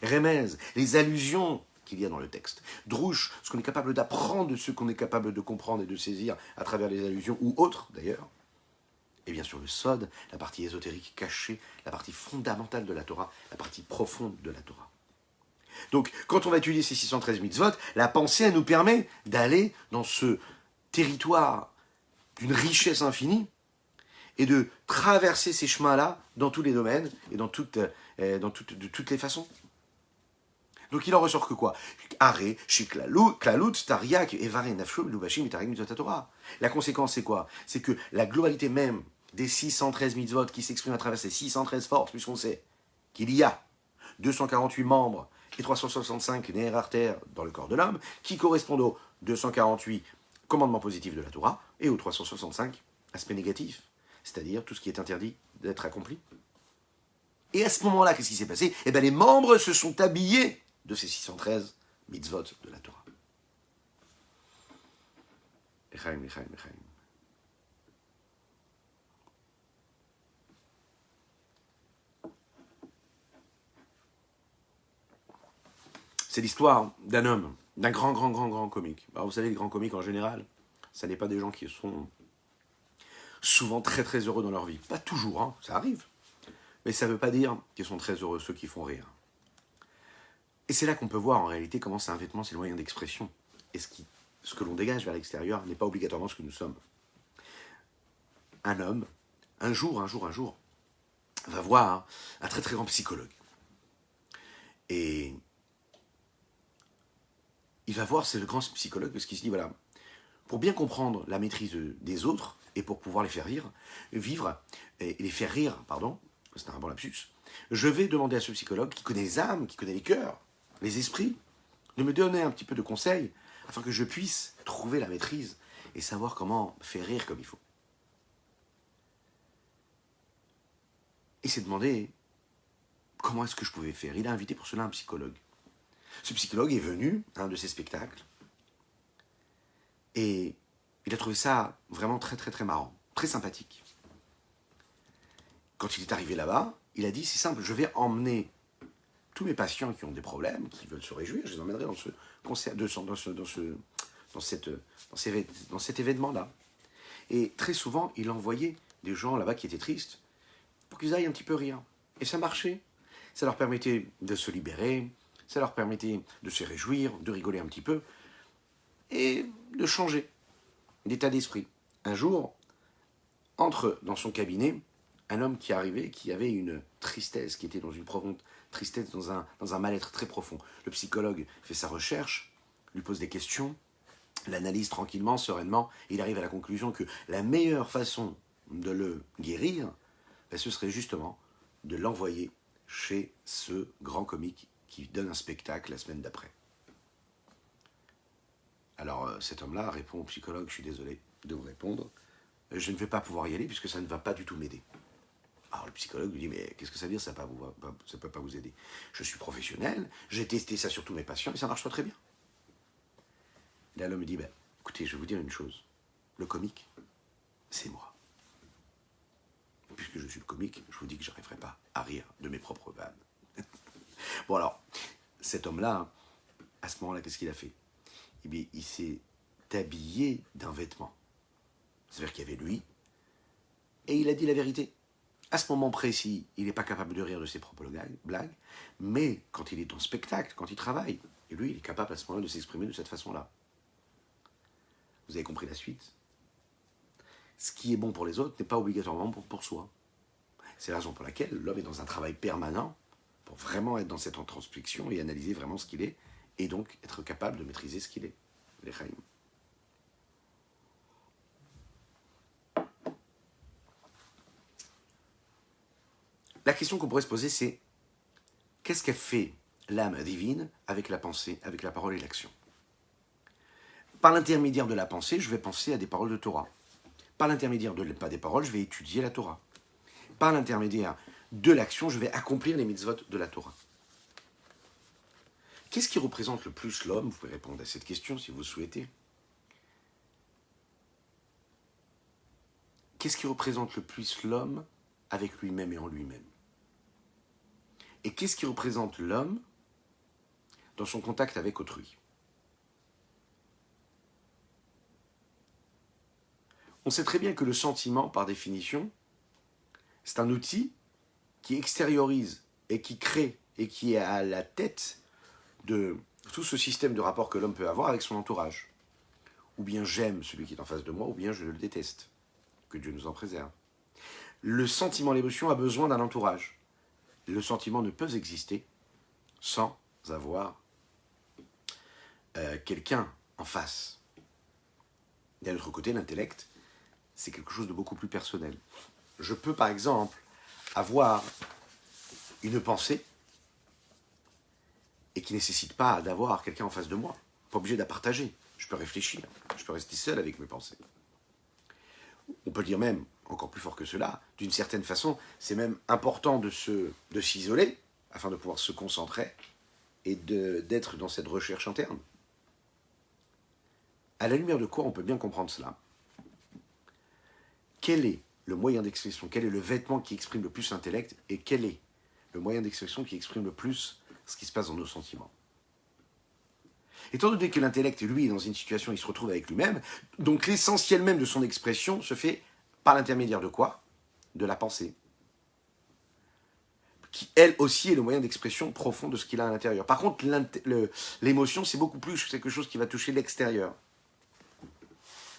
Remez, les allusions qu'il y a dans le texte. Drouche, ce qu'on est capable d'apprendre de ce qu'on est capable de comprendre et de saisir à travers les allusions, ou autres d'ailleurs. Et bien sûr le Sod, la partie ésotérique cachée, la partie fondamentale de la Torah, la partie profonde de la Torah. Donc, quand on va étudier ces 613 mitzvot, la pensée, elle nous permet d'aller dans ce territoire d'une richesse infinie et de traverser ces chemins-là dans tous les domaines et de toutes les façons. Donc il en ressort que quoi? Aré, shiklalut, tariak, evare, nafshu, lubashim, itarim, mitzvot Torah. La conséquence, c'est quoi? C'est que la globalité même des 613 mitzvot qui s'expriment à travers ces 613 forces, puisqu'on sait qu'il y a 248 membres et 365 nerfs artères dans le corps de l'homme, qui correspondent aux 248 commandement positif de la Torah, et au 365, aspect négatif, c'est-à-dire tout ce qui est interdit d'être accompli. Et à ce moment-là, qu'est-ce qui s'est passé? Eh bien, les membres se sont habillés de ces 613 mitzvot de la Torah. Echaim, echaim, echaim. C'est l'histoire d'un homme, d'un grand comique. Alors, vous savez, les grands comiques en général, ça n'est pas des gens qui sont souvent très heureux dans leur vie. Pas toujours, hein, ça arrive. Mais ça ne veut pas dire qu'ils sont très heureux, ceux qui font rire. Et c'est là qu'on peut voir en réalité comment c'est un vêtement, c'est le moyen d'expression. Et ce que l'on dégage vers l'extérieur n'est pas obligatoirement ce que nous sommes. Un homme, un jour, va voir un très grand psychologue. Et il va voir ce grand psychologue parce qu'il se dit, voilà, pour bien comprendre la maîtrise des autres et pour pouvoir les faire vivre, et les faire rire, pardon, c'est un bon lapsus, je vais demander à ce psychologue qui connaît les âmes, qui connaît les cœurs, les esprits, de me donner un petit peu de conseils afin que je puisse trouver la maîtrise et savoir comment faire rire comme il faut. Et s'est demandé comment est-ce que je pouvais faire. Il a invité pour cela un psychologue. Ce psychologue est venu à un de ses spectacles et il a trouvé ça vraiment très marrant, très sympathique. Quand il est arrivé là-bas, il a dit, c'est simple, je vais emmener tous mes patients qui ont des problèmes, qui veulent se réjouir, je les emmènerai dans ce concert, dans cet événement-là. Et très souvent, il envoyait des gens là-bas qui étaient tristes pour qu'ils aillent un petit peu rire. Et ça marchait. Ça leur permettait de se libérer, ça leur permettait de se réjouir, de rigoler un petit peu, et de changer d'état d'esprit. Un jour, entre dans son cabinet un homme qui arrivait, qui avait une tristesse, qui était dans une profonde tristesse, dans un mal-être très profond. Le psychologue fait sa recherche, lui pose des questions, l'analyse tranquillement, sereinement, et il arrive à la conclusion que la meilleure façon de le guérir, ce serait justement de l'envoyer chez ce grand comique qui donne un spectacle la semaine d'après. Alors cet homme-là répond au psychologue, je suis désolé de vous répondre, je ne vais pas pouvoir y aller puisque ça ne va pas du tout m'aider. Alors le psychologue lui dit, mais qu'est-ce que ça veut dire, ça ne peut pas vous aider. Je suis professionnel, j'ai testé ça sur tous mes patients et ça marche pas très bien. Et là l'homme me dit, écoutez, je vais vous dire une chose, le comique, c'est moi. Puisque je suis le comique, je vous dis que je n'arriverai pas à rire de mes propres vannes. Bon alors, cet homme-là, à ce moment-là, qu'est-ce qu'il a fait? Eh bien, il s'est habillé d'un vêtement. C'est-à-dire qu'il y avait lui, et il a dit la vérité. À ce moment précis, il n'est pas capable de rire de ses propres blagues, mais quand il est en spectacle, quand il travaille, et lui, il est capable à ce moment-là de s'exprimer de cette façon-là. Vous avez compris la suite? Ce qui est bon pour les autres n'est pas obligatoirement bon pour soi. C'est la raison pour laquelle l'homme est dans un travail permanent pour vraiment être dans cette introspection et analyser vraiment ce qu'il est, et donc être capable de maîtriser ce qu'il est. Les Chaim. La question qu'on pourrait se poser, c'est qu'est-ce qu'a fait l'âme divine avec la pensée, avec la parole et l'action? Par l'intermédiaire de la pensée, je vais penser à des paroles de Torah. Par l'intermédiaire pas des paroles, je vais étudier la Torah. Par l'intermédiaire de l'action, je vais accomplir les mitzvot de la Torah. Qu'est-ce qui représente le plus l'homme? Vous pouvez répondre à cette question si vous le souhaitez. Qu'est-ce qui représente le plus l'homme avec lui-même et en lui-même? Et qu'est-ce qui représente l'homme dans son contact avec autrui? On sait très bien que le sentiment, par définition, c'est un outil qui extériorise et qui crée et qui est à la tête de tout ce système de rapport que l'homme peut avoir avec son entourage. Ou bien j'aime celui qui est en face de moi, ou bien je le déteste. Que Dieu nous en préserve. Le sentiment, l'émotion a besoin d'un entourage. Le sentiment ne peut exister sans avoir quelqu'un en face. D'un autre côté, l'intellect, c'est quelque chose de beaucoup plus personnel. Je peux, par exemple, avoir une pensée et qui ne nécessite pas d'avoir quelqu'un en face de moi. Pas obligé de la partager. je peux réfléchir, je peux rester seul avec mes pensées. On peut dire même, encore plus fort que cela, d'une certaine façon, c'est même important de s'isoler afin de pouvoir se concentrer et d'être dans cette recherche interne. À la lumière de quoi on peut bien comprendre cela? Quel est le moyen d'expression, quel est le vêtement qui exprime le plus l'intellect et quel est le moyen d'expression qui exprime le plus ce qui se passe dans nos sentiments? Étant donné que l'intellect, lui, est dans une situation, il se retrouve avec lui-même, donc l'essentiel même de son expression se fait par l'intermédiaire de quoi? De la pensée. Qui, elle aussi, est le moyen d'expression profond de ce qu'il a à l'intérieur. Par contre, l'émotion, c'est beaucoup plus quelque chose qui va toucher l'extérieur.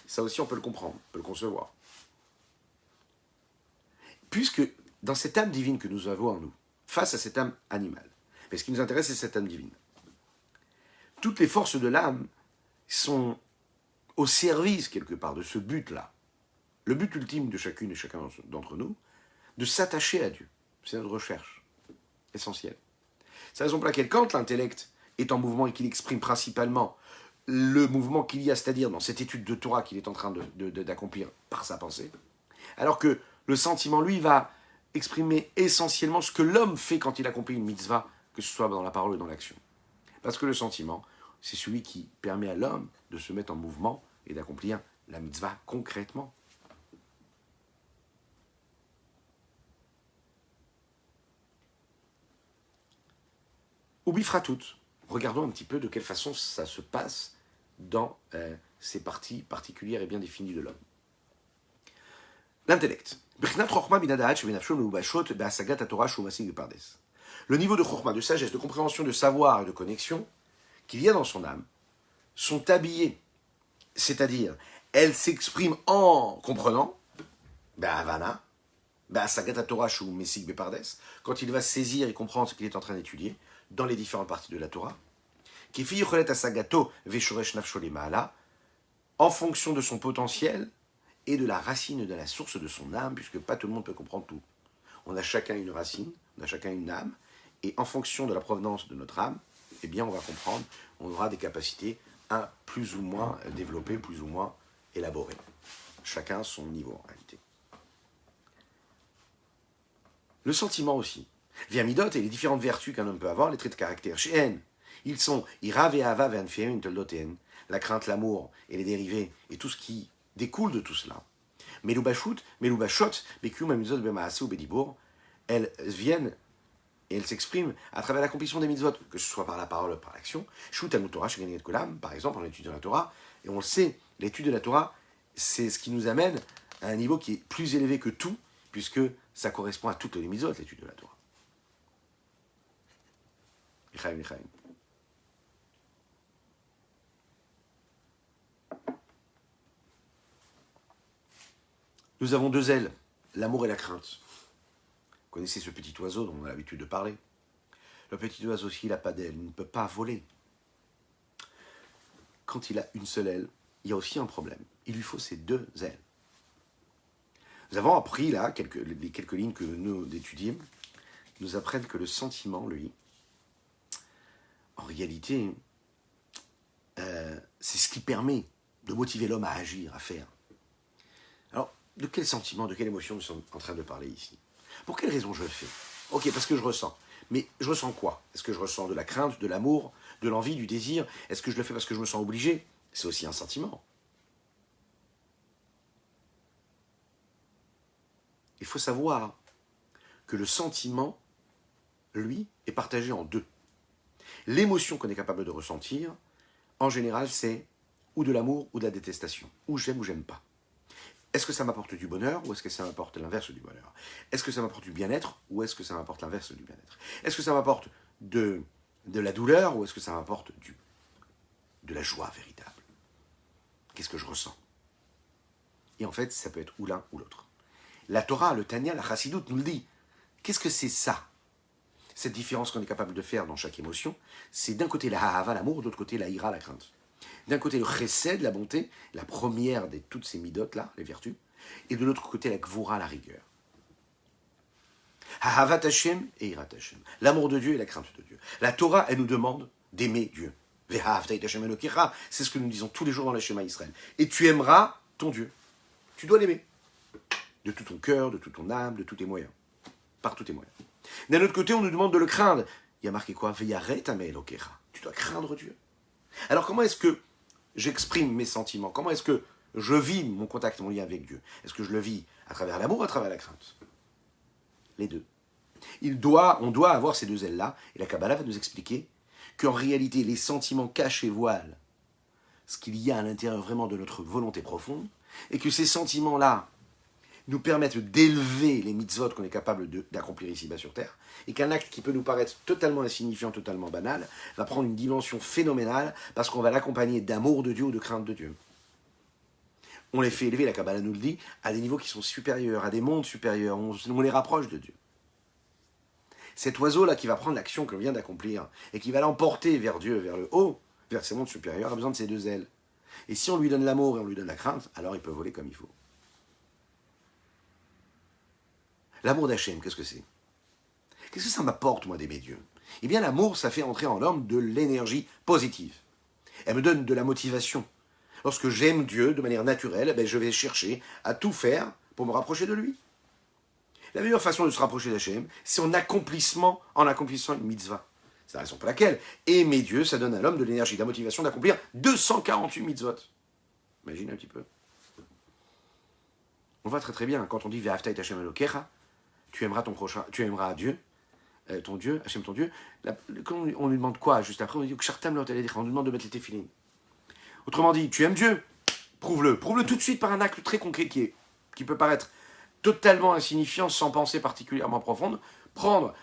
Ça aussi, on peut le comprendre, on peut le concevoir. Puisque dans cette âme divine que nous avons en nous, face à cette âme animale, mais ce qui nous intéresse, c'est cette âme divine. Toutes les forces de l'âme sont au service, quelque part, de ce but-là. Le but ultime de chacune et chacun d'entre nous, de s'attacher à Dieu. C'est notre recherche essentielle. C'est la raison pour laquelle, quand l'intellect est en mouvement et qu'il exprime principalement le mouvement qu'il y a, c'est-à-dire dans cette étude de Torah qu'il est en train d'accomplir par sa pensée, alors que le sentiment, lui, va exprimer essentiellement ce que l'homme fait quand il accomplit une mitzvah, que ce soit dans la parole ou dans l'action. Parce que le sentiment, c'est celui qui permet à l'homme de se mettre en mouvement et d'accomplir la mitzvah concrètement. Ou bifratout. Regardons un petit peu de quelle façon ça se passe dans ces parties particulières et bien définies de l'homme. L'intellect. Le niveau de chorma, de sagesse, de compréhension, de savoir et de connexion qu'il y a dans son âme sont habillés, c'est-à-dire elles s'expriment en comprenant, Havana, quand il va saisir et comprendre ce qu'il est en train d'étudier dans les différentes parties de la Torah, en fonction de son potentiel et de la racine de la source de son âme, puisque pas tout le monde peut comprendre tout. On a chacun une racine, on a chacun une âme, et en fonction de la provenance de notre âme, eh bien on va comprendre, on aura des capacités plus ou moins développées, plus ou moins élaborées. Chacun son niveau en réalité. Le sentiment aussi. Via Midot et les différentes vertus qu'un homme peut avoir, les traits de caractère. Chez N, ils sont Ira ve'ava ve'anfeim toldoten, la crainte, l'amour et les dérivés, et tout ce qui découle de tout cela. Melubashot, Bekium Amizot Bemaasu Bedibour, elles viennent et elles s'expriment à travers l'accomplissement des mitzvot, que ce soit par la parole ou par l'action. Shut al Torah, Sheganet Kolam, par exemple, en étudiant la Torah, et on le sait, l'étude de la Torah, c'est ce qui nous amène à un niveau qui est plus élevé que tout, puisque ça correspond à toutes les mitzvot, l'étude de la Torah. Echaim. Nous avons deux ailes, l'amour et la crainte. Vous connaissez ce petit oiseau dont on a l'habitude de parler. Le petit oiseau, s'il n'a pas d'aile, il ne peut pas voler. Quand il a une seule aile, il y a aussi un problème. Il lui faut ses deux ailes. Nous avons appris là, les quelques lignes que nous étudions, nous apprennent que le sentiment, lui, en réalité, c'est ce qui permet de motiver l'homme à agir, à faire. Alors, de quel sentiment, de quelle émotion nous sommes en train de parler ici? Pour quelle raison je le fais? Ok, parce que je ressens. Mais je ressens quoi? Est-ce que je ressens de la crainte, de l'amour, de l'envie, du désir? Est-ce que je le fais parce que je me sens obligé? C'est aussi un sentiment. Il faut savoir que le sentiment, lui, est partagé en deux. L'émotion qu'on est capable de ressentir, en général, c'est ou de l'amour ou de la détestation. Ou j'aime pas. Est-ce que ça m'apporte du bonheur ou est-ce que ça m'apporte l'inverse du bonheur? Est-ce que ça m'apporte du bien-être ou est-ce que ça m'apporte l'inverse du bien-être? Est-ce que ça m'apporte de la douleur ou est-ce que ça m'apporte de la joie véritable? Qu'est-ce que je ressens? Et en fait, ça peut être ou l'un ou l'autre. La Torah, le Tanya, la Chassidoute nous le dit. Qu'est-ce que c'est ça? Cette différence qu'on est capable de faire dans chaque émotion, c'est d'un côté la Hahava, l'amour, de l'autre côté la Ira, la crainte. D'un côté le Chesed, la bonté, la première de toutes ces midotes-là, les vertus, et de l'autre côté la Gvura, la rigueur. Hahavat Hashem et Irat Hashem. L'amour de Dieu et la crainte de Dieu. La Torah, elle nous demande d'aimer Dieu. C'est ce que nous disons tous les jours dans le Shema Israël. Et tu aimeras ton Dieu. Tu dois l'aimer. De tout ton cœur, de toute ton âme, de tous tes moyens. Par tous tes moyens. D'un autre côté, on nous demande de le craindre. Il y a marqué quoi? Tu dois craindre Dieu. Alors comment est-ce que j'exprime mes sentiments? Comment est-ce que je vis mon contact, mon lien avec Dieu? Est-ce que je le vis à travers l'amour ou à travers la crainte? Les deux. On doit avoir ces deux ailes-là. Et la Kabbalah va nous expliquer qu'en réalité, les sentiments cachent et voilent ce qu'il y a à l'intérieur vraiment de notre volonté profonde, et que ces sentiments-là nous permettent d'élever les mitzvot qu'on est capable d'accomplir ici-bas sur Terre, et qu'un acte qui peut nous paraître totalement insignifiant, totalement banal, va prendre une dimension phénoménale, parce qu'on va l'accompagner d'amour de Dieu ou de crainte de Dieu. On les fait élever, la Kabbalah nous le dit, à des niveaux qui sont supérieurs, à des mondes supérieurs, on les rapproche de Dieu. Cet oiseau-là qui va prendre l'action qu'on vient d'accomplir, et qui va l'emporter vers Dieu, vers le haut, vers ces mondes supérieurs, a besoin de ses deux ailes. Et si on lui donne l'amour et on lui donne la crainte, alors il peut voler comme il faut. L'amour d'Hachem, qu'est-ce que c'est? Qu'est-ce que ça m'apporte, moi, d'aimer Dieu? Eh bien, l'amour, ça fait entrer en l'homme de l'énergie positive. Elle me donne de la motivation. Lorsque j'aime Dieu de manière naturelle, je vais chercher à tout faire pour me rapprocher de lui. La meilleure façon de se rapprocher d'Hachem, c'est en accomplissant une mitzvah. C'est la raison pour laquelle aimer Dieu, ça donne à l'homme de l'énergie, de la motivation d'accomplir 248 mitzvot. Imagine un petit peu. On voit très très bien, quand on dit Ve'afta et Hashem Elokecha, tu aimeras ton prochain, tu aimeras Dieu, ton Dieu, Hashem ton Dieu. Quand on lui demande quoi juste après, on lui dit on lui demande de mettre les téphilines. Autrement dit, tu aimes Dieu, prouve-le tout de suite par un acte très concret qui peut paraître totalement insignifiant, sans pensée particulièrement profonde. Prendre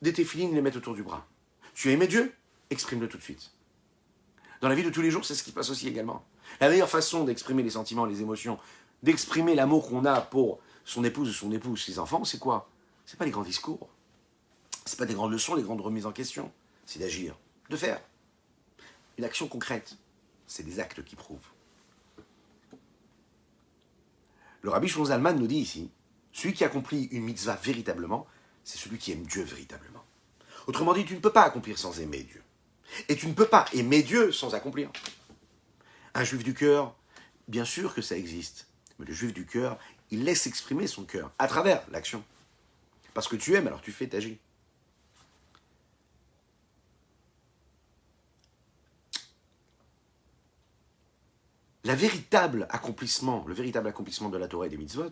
des téphilines et les mettre autour du bras. Tu as aimé Dieu, exprime-le tout de suite. Dans la vie de tous les jours, c'est ce qui se passe aussi également. La meilleure façon d'exprimer les sentiments, les émotions, d'exprimer l'amour qu'on a pour son épouse, ses enfants, c'est quoi? C'est pas les grands discours. C'est pas des grandes leçons, les grandes remises en question. C'est d'agir, de faire. Une action concrète. C'est des actes qui prouvent. Le Rabbi Shlomo Zalman nous dit ici, celui qui accomplit une mitzvah véritablement, c'est celui qui aime Dieu véritablement. Autrement dit, tu ne peux pas accomplir sans aimer Dieu. Et tu ne peux pas aimer Dieu sans accomplir. Un juif du cœur, bien sûr que ça existe. Mais le juif du cœur, il laisse exprimer son cœur à travers l'action. Parce que tu aimes, alors tu fais, t'agis. Le véritable accomplissement de la Torah et des mitzvot,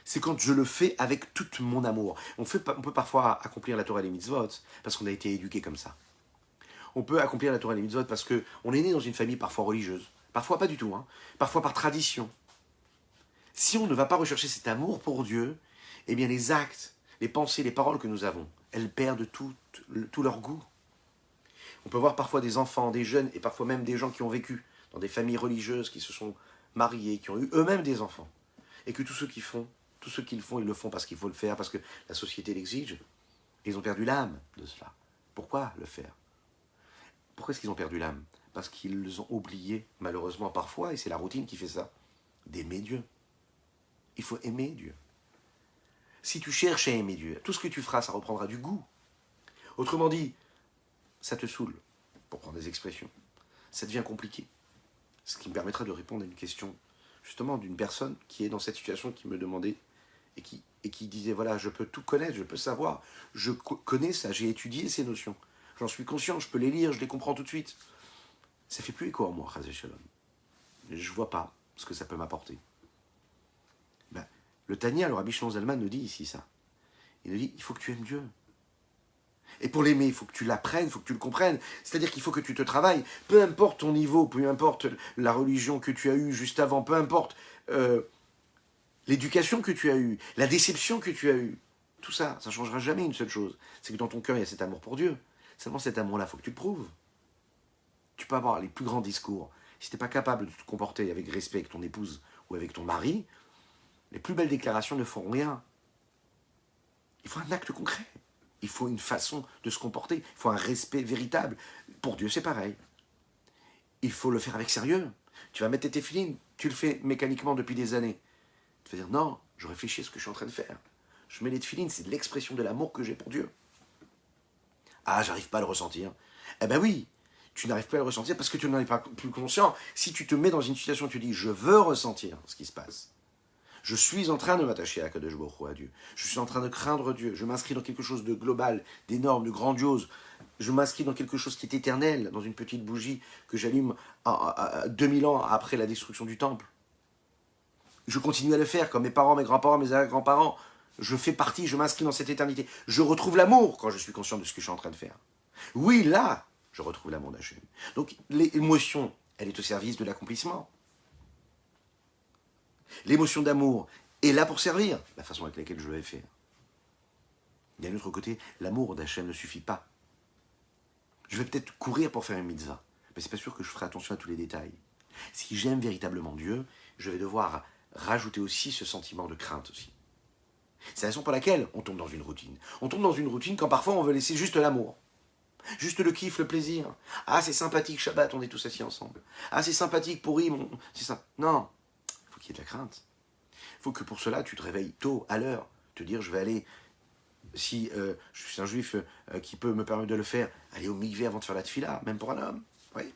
c'est quand je le fais avec tout mon amour. On peut parfois accomplir la Torah et les mitzvot parce qu'on a été éduqué comme ça. On peut accomplir la Torah et les mitzvot parce qu'on est né dans une famille parfois religieuse. Parfois pas du tout, parfois par tradition. Si on ne va pas rechercher cet amour pour Dieu, eh bien les actes, les pensées, les paroles que nous avons, elles perdent tout leur goût. On peut voir parfois des enfants, des jeunes, et parfois même des gens qui ont vécu dans des familles religieuses, qui se sont mariés, qui ont eu eux-mêmes des enfants, et que tout ce qu'ils font, ils le font parce qu'il faut le faire, parce que la société l'exige. Ils ont perdu l'âme de cela. Pourquoi le faire? Pourquoi est-ce qu'ils ont perdu l'âme? Parce qu'ils ont oublié, malheureusement parfois, et c'est la routine qui fait ça, d'aimer Dieu. Il faut aimer Dieu. Si tu cherches à aimer Dieu, tout ce que tu feras, ça reprendra du goût. Autrement dit, ça te saoule, pour prendre des expressions. Ça devient compliqué. Ce qui me permettra de répondre à une question, justement, d'une personne qui est dans cette situation, qui me demandait, et qui disait, voilà, je peux tout connaître, je peux savoir, je connais ça, j'ai étudié ces notions, j'en suis conscient, je peux les lire, je les comprends tout de suite. Ça fait plus écho en moi, Chazé Shalom. Je vois pas ce que ça peut m'apporter. Le Tanya, le Rabbi Shlomo Zalman nous dit ici ça. Il nous dit, il faut que tu aimes Dieu. Et pour l'aimer, il faut que tu l'apprennes, il faut que tu le comprennes. C'est-à-dire qu'il faut que tu te travailles. Peu importe ton niveau, peu importe la religion que tu as eue juste avant, peu importe l'éducation que tu as eue, la déception que tu as eue. Tout ça, ça ne changera jamais une seule chose. C'est que dans ton cœur, il y a cet amour pour Dieu. Seulement cet amour-là, il faut que tu le prouves. Tu peux avoir les plus grands discours. Si tu n'es pas capable de te comporter avec respect avec ton épouse ou avec ton mari, les plus belles déclarations ne font rien. Il faut un acte concret. Il faut une façon de se comporter. Il faut un respect véritable. Pour Dieu, c'est pareil. Il faut le faire avec sérieux. Tu vas mettre tes téphilines, tu le fais mécaniquement depuis des années. Tu vas dire, non, je réfléchis à ce que je suis en train de faire. Je mets les téphilines, c'est l'expression de l'amour que j'ai pour Dieu. Ah, j'arrive pas à le ressentir. Eh ben oui, tu n'arrives pas à le ressentir parce que tu n'en es pas plus conscient. Si tu te mets dans une situation où tu dis, je veux ressentir ce qui se passe, je suis en train de m'attacher à Kadosh Baruch Hu, à Dieu, je suis en train de craindre Dieu, je m'inscris dans quelque chose de global, d'énorme, de grandiose, je m'inscris dans quelque chose qui est éternel, dans une petite bougie que j'allume à 2000 ans après la destruction du temple. Je continue à le faire, comme mes parents, mes grands-parents, mes grands-parents. Je fais partie, je m'inscris dans cette éternité. Je retrouve l'amour quand je suis conscient de ce que je suis en train de faire. Oui, là, je retrouve l'amour d'Hachem. Donc, l'émotion, elle est au service de l'accomplissement. L'émotion d'amour est là pour servir la façon avec laquelle je vais faire. D'un autre côté, l'amour d'Hachem ne suffit pas. Je vais peut-être courir pour faire une mitzvah, mais c'est pas sûr que je ferai attention à tous les détails. Si j'aime véritablement Dieu, je vais devoir rajouter aussi ce sentiment de crainte aussi. C'est la raison pour laquelle on tombe dans une routine. On tombe dans une routine quand parfois on veut laisser juste l'amour. Juste le kiff, le plaisir. Ah, c'est sympathique, Shabbat, on est tous assis ensemble. Ah, c'est sympathique, pourri, c'est ça. Non, il faut qu'il y ait de la crainte. Il faut que pour cela, tu te réveilles tôt, à l'heure. Te dire, je vais aller, si je suis un juif qui peut me permettre de le faire, aller au mikvé avant de faire la tefila, même pour un homme. Oui.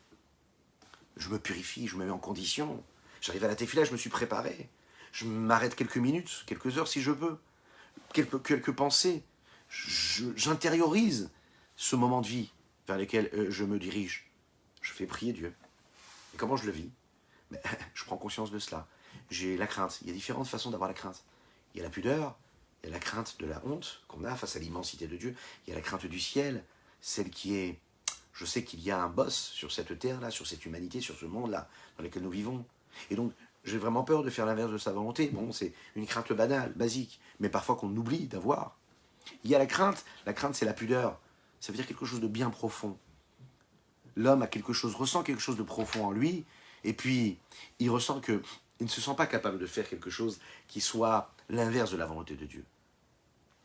Je me purifie, je me mets en condition. J'arrive à la tefila, je me suis préparé. Je m'arrête quelques minutes, quelques heures si je peux. Quelques pensées. J'intériorise ce moment de vie vers lequel je me dirige. Je fais prier Dieu. Et comment je le vis? Je prends conscience de cela. J'ai la crainte. Il y a différentes façons d'avoir la crainte. Il y a la pudeur, il y a la crainte de la honte qu'on a face à l'immensité de Dieu. Il y a la crainte du ciel, celle qui est... Je sais qu'il y a un boss sur cette terre-là, sur cette humanité, sur ce monde-là, dans lequel nous vivons. Et donc, j'ai vraiment peur de faire l'inverse de sa volonté. Bon, c'est une crainte banale, basique, mais parfois qu'on oublie d'avoir. Il y a la crainte c'est la pudeur. Ça veut dire quelque chose de bien profond. L'homme a quelque chose, ressent quelque chose de profond en lui, et puis il ressent qu'il ne se sent pas capable de faire quelque chose qui soit l'inverse de la volonté de Dieu.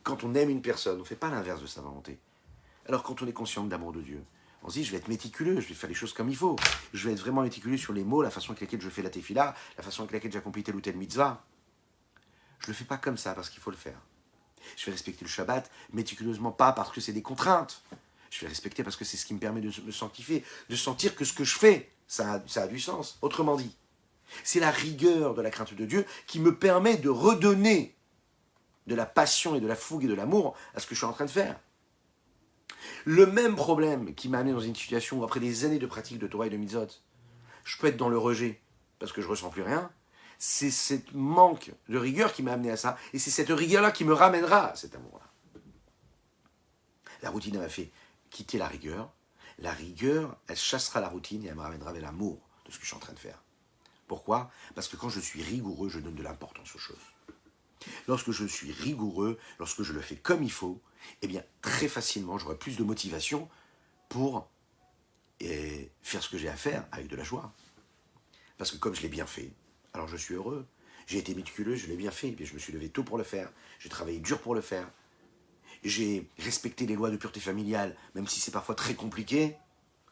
Quand on aime une personne, on ne fait pas l'inverse de sa volonté. Alors quand on est conscient de l'amour de Dieu, on se dit, je vais être méticuleux, je vais faire les choses comme il faut. Je vais être vraiment méticuleux sur les mots, la façon avec laquelle je fais la tefila, la façon avec laquelle j'accomplis telle ou telle mitzvah. Je ne le fais pas comme ça parce qu'il faut le faire. Je vais respecter le Shabbat méticuleusement, pas parce que c'est des contraintes. Je vais respecter parce que c'est ce qui me permet de me sanctifier, de sentir que ce que je fais, ça a du sens. Autrement dit, c'est la rigueur de la crainte de Dieu qui me permet de redonner de la passion et de la fougue et de l'amour à ce que je suis en train de faire. Le même problème qui m'a amené dans une situation où, après des années de pratique de Torah et de Mitzvot, je peux être dans le rejet parce que je ne ressens plus rien. C'est ce manque de rigueur qui m'a amené à ça. Et c'est cette rigueur-là qui me ramènera à cet amour-là. La routine, elle m'a fait quitter la rigueur. La rigueur, elle chassera la routine et elle me ramènera vers l'amour de ce que je suis en train de faire. Pourquoi? Parce que quand je suis rigoureux, je donne de l'importance aux choses. Lorsque je suis rigoureux, lorsque je le fais comme il faut, eh bien, très facilement, j'aurai plus de motivation pour faire ce que j'ai à faire avec de la joie. Parce que comme je l'ai bien fait, alors je suis heureux. J'ai été méticuleux, je l'ai bien fait. Et je me suis levé tôt pour le faire. J'ai travaillé dur pour le faire. J'ai respecté les lois de pureté familiale, même si c'est parfois très compliqué,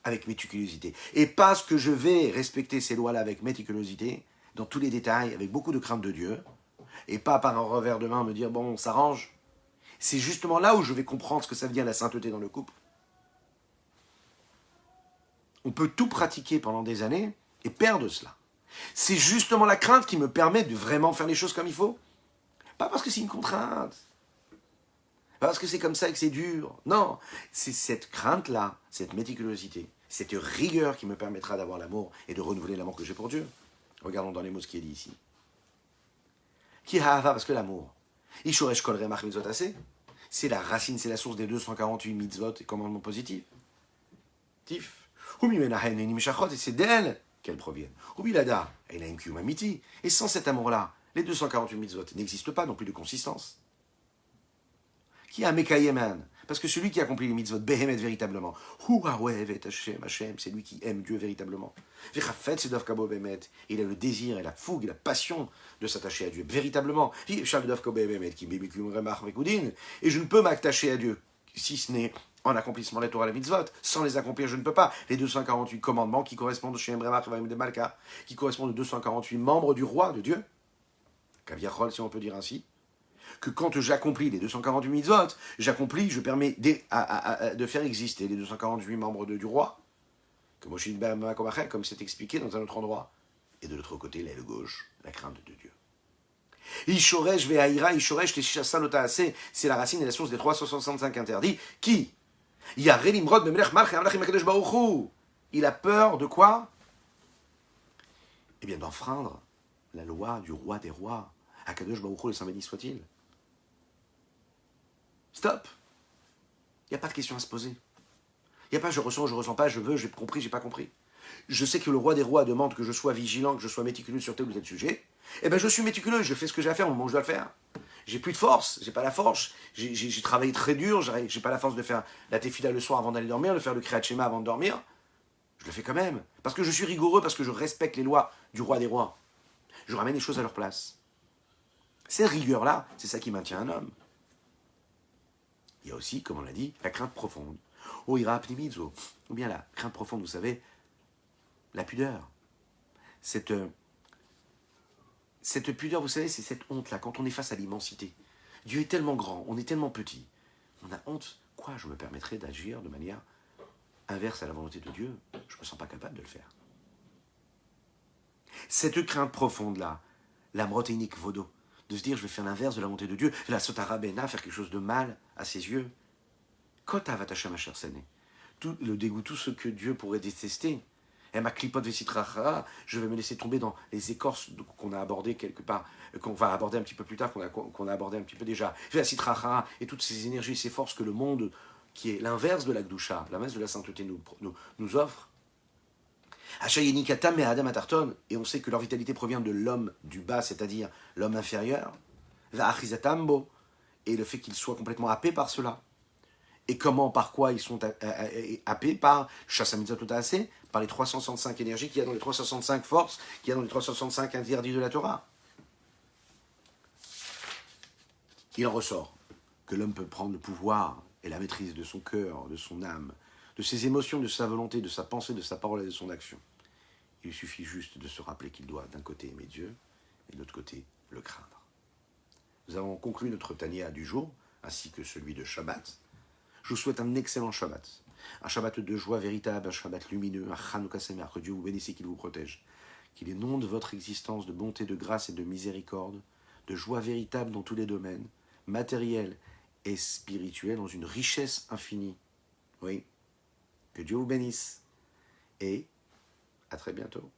avec méticulosité. Et parce que je vais respecter ces lois-là avec méticulosité, dans tous les détails, avec beaucoup de crainte de Dieu, et pas par un revers de main me dire, bon, on s'arrange. C'est justement là où je vais comprendre ce que ça veut dire la sainteté dans le couple. On peut tout pratiquer pendant des années et perdre cela. C'est justement la crainte qui me permet de vraiment faire les choses comme il faut. Pas parce que c'est une contrainte. Pas parce que c'est comme ça et que c'est dur. Non, c'est cette crainte-là, cette méticulosité, cette rigueur qui me permettra d'avoir l'amour et de renouveler l'amour que j'ai pour Dieu. Regardons dans les mots ce qui est dit ici. Ki ha'ava, parce que l'amour. Ishoresh kol remach mitzvot aseh. C'est la racine, c'est la source des 248 mitzvot et commandements positifs. Tif. Et c'est d'elle qu'elles proviennent. Et sans cet amour-là, les 248 mitzvot n'existent pas, n'ont plus de consistance. Qui a Mekayeman? Parce que celui qui accomplit les mitzvot, Behemet véritablement, c'est lui qui aime Dieu véritablement. Il a le désir et la fougue et la passion de s'attacher à Dieu véritablement. Et je ne peux m'attacher à Dieu si ce n'est en accomplissement des Torah et les mitzvot. Sans les accomplir, je ne peux pas. Les 248 commandements qui correspondent chez Emremach de Malka, qui correspondent aux 248 membres du roi de Dieu, Kaviachol, si on peut dire ainsi, que quand j'accomplis les 248 mitzvot, je permets de faire exister les 248 membres du roi, comme c'est expliqué dans un autre endroit. Et de l'autre côté, l'aile gauche, la crainte de Dieu. Ishoresh ve'aira, Ishoresh teshishasan otaase, c'est la racine et la source des 365 interdits. Qui il a peur de quoi? Eh bien, d'enfreindre la loi du roi des rois. Akadosh Baruch Hu, le Saint béni soit-il. Stop. Il n'y a pas de question à se poser. Il n'y a pas je ressens pas, je veux, j'ai compris, j'ai pas compris. Je sais que le roi des rois demande que je sois vigilant, que je sois méticuleux sur tel ou tel sujet. Eh bien, je suis méticuleux, je fais ce que j'ai à faire au moment où je dois le faire. J'ai plus de force, j'ai pas la force. J'ai travaillé très dur, j'ai pas la force de faire la tefila le soir avant d'aller dormir, de faire le kriyat shema avant de dormir. Je le fais quand même, parce que je suis rigoureux, parce que je respecte les lois du roi des rois. Je ramène les choses à leur place. Cette rigueur-là, c'est ça qui maintient un homme. Il y a aussi, comme on l'a dit, la crainte profonde. Oh, ira pnimizo. Ou bien la crainte profonde, vous savez, la pudeur. Cette pudeur, vous savez, c'est cette honte-là, quand on est face à l'immensité. Dieu est tellement grand, on est tellement petit. On a honte. Quoi, je me permettrais d'agir de manière inverse à la volonté de Dieu? Je ne me sens pas capable de le faire. Cette crainte profonde-là, la mroténique vodo, de se dire je vais faire l'inverse de la volonté de Dieu, la sotara bena, faire quelque chose de mal à ses yeux. Kota vatacha ma chère Séné. Tout le dégoût, tout ce que Dieu pourrait détester. Et ma clipote vesitracha, je vais me laisser tomber dans les écorces qu'on a abordées quelque part, qu'on va aborder un petit peu plus tard, qu'on a abordé un petit peu déjà. Vesitracha, et toutes ces énergies, ces forces que le monde, qui est l'inverse de la Gdusha, l'inverse de la sainteté, nous offre. Et on sait que leur vitalité provient de l'homme du bas, c'est-à-dire l'homme inférieur. Et le fait qu'ils soient complètement happés par cela. Et comment, par quoi ils sont happés? Par par les 365 énergies qu'il y a dans les 365 forces, qu'il y a dans les 365 interdits de la Torah. Il en ressort que l'homme peut prendre le pouvoir et la maîtrise de son cœur, de son âme, de ses émotions, de sa volonté, de sa pensée, de sa parole et de son action. Il suffit juste de se rappeler qu'il doit d'un côté aimer Dieu et de l'autre côté le craindre. Nous avons conclu notre Tania du jour, ainsi que celui de Shabbat. Je vous souhaite un excellent Shabbat. Un Shabbat de joie véritable, un Shabbat lumineux, un Chanukah Sameach, que Dieu vous bénisse et qu'il vous protège. Qu'il inonde votre existence de bonté, de grâce et de miséricorde, de joie véritable dans tous les domaines, matériels et spirituels, dans une richesse infinie. Oui. Que Dieu vous bénisse. Et à très bientôt.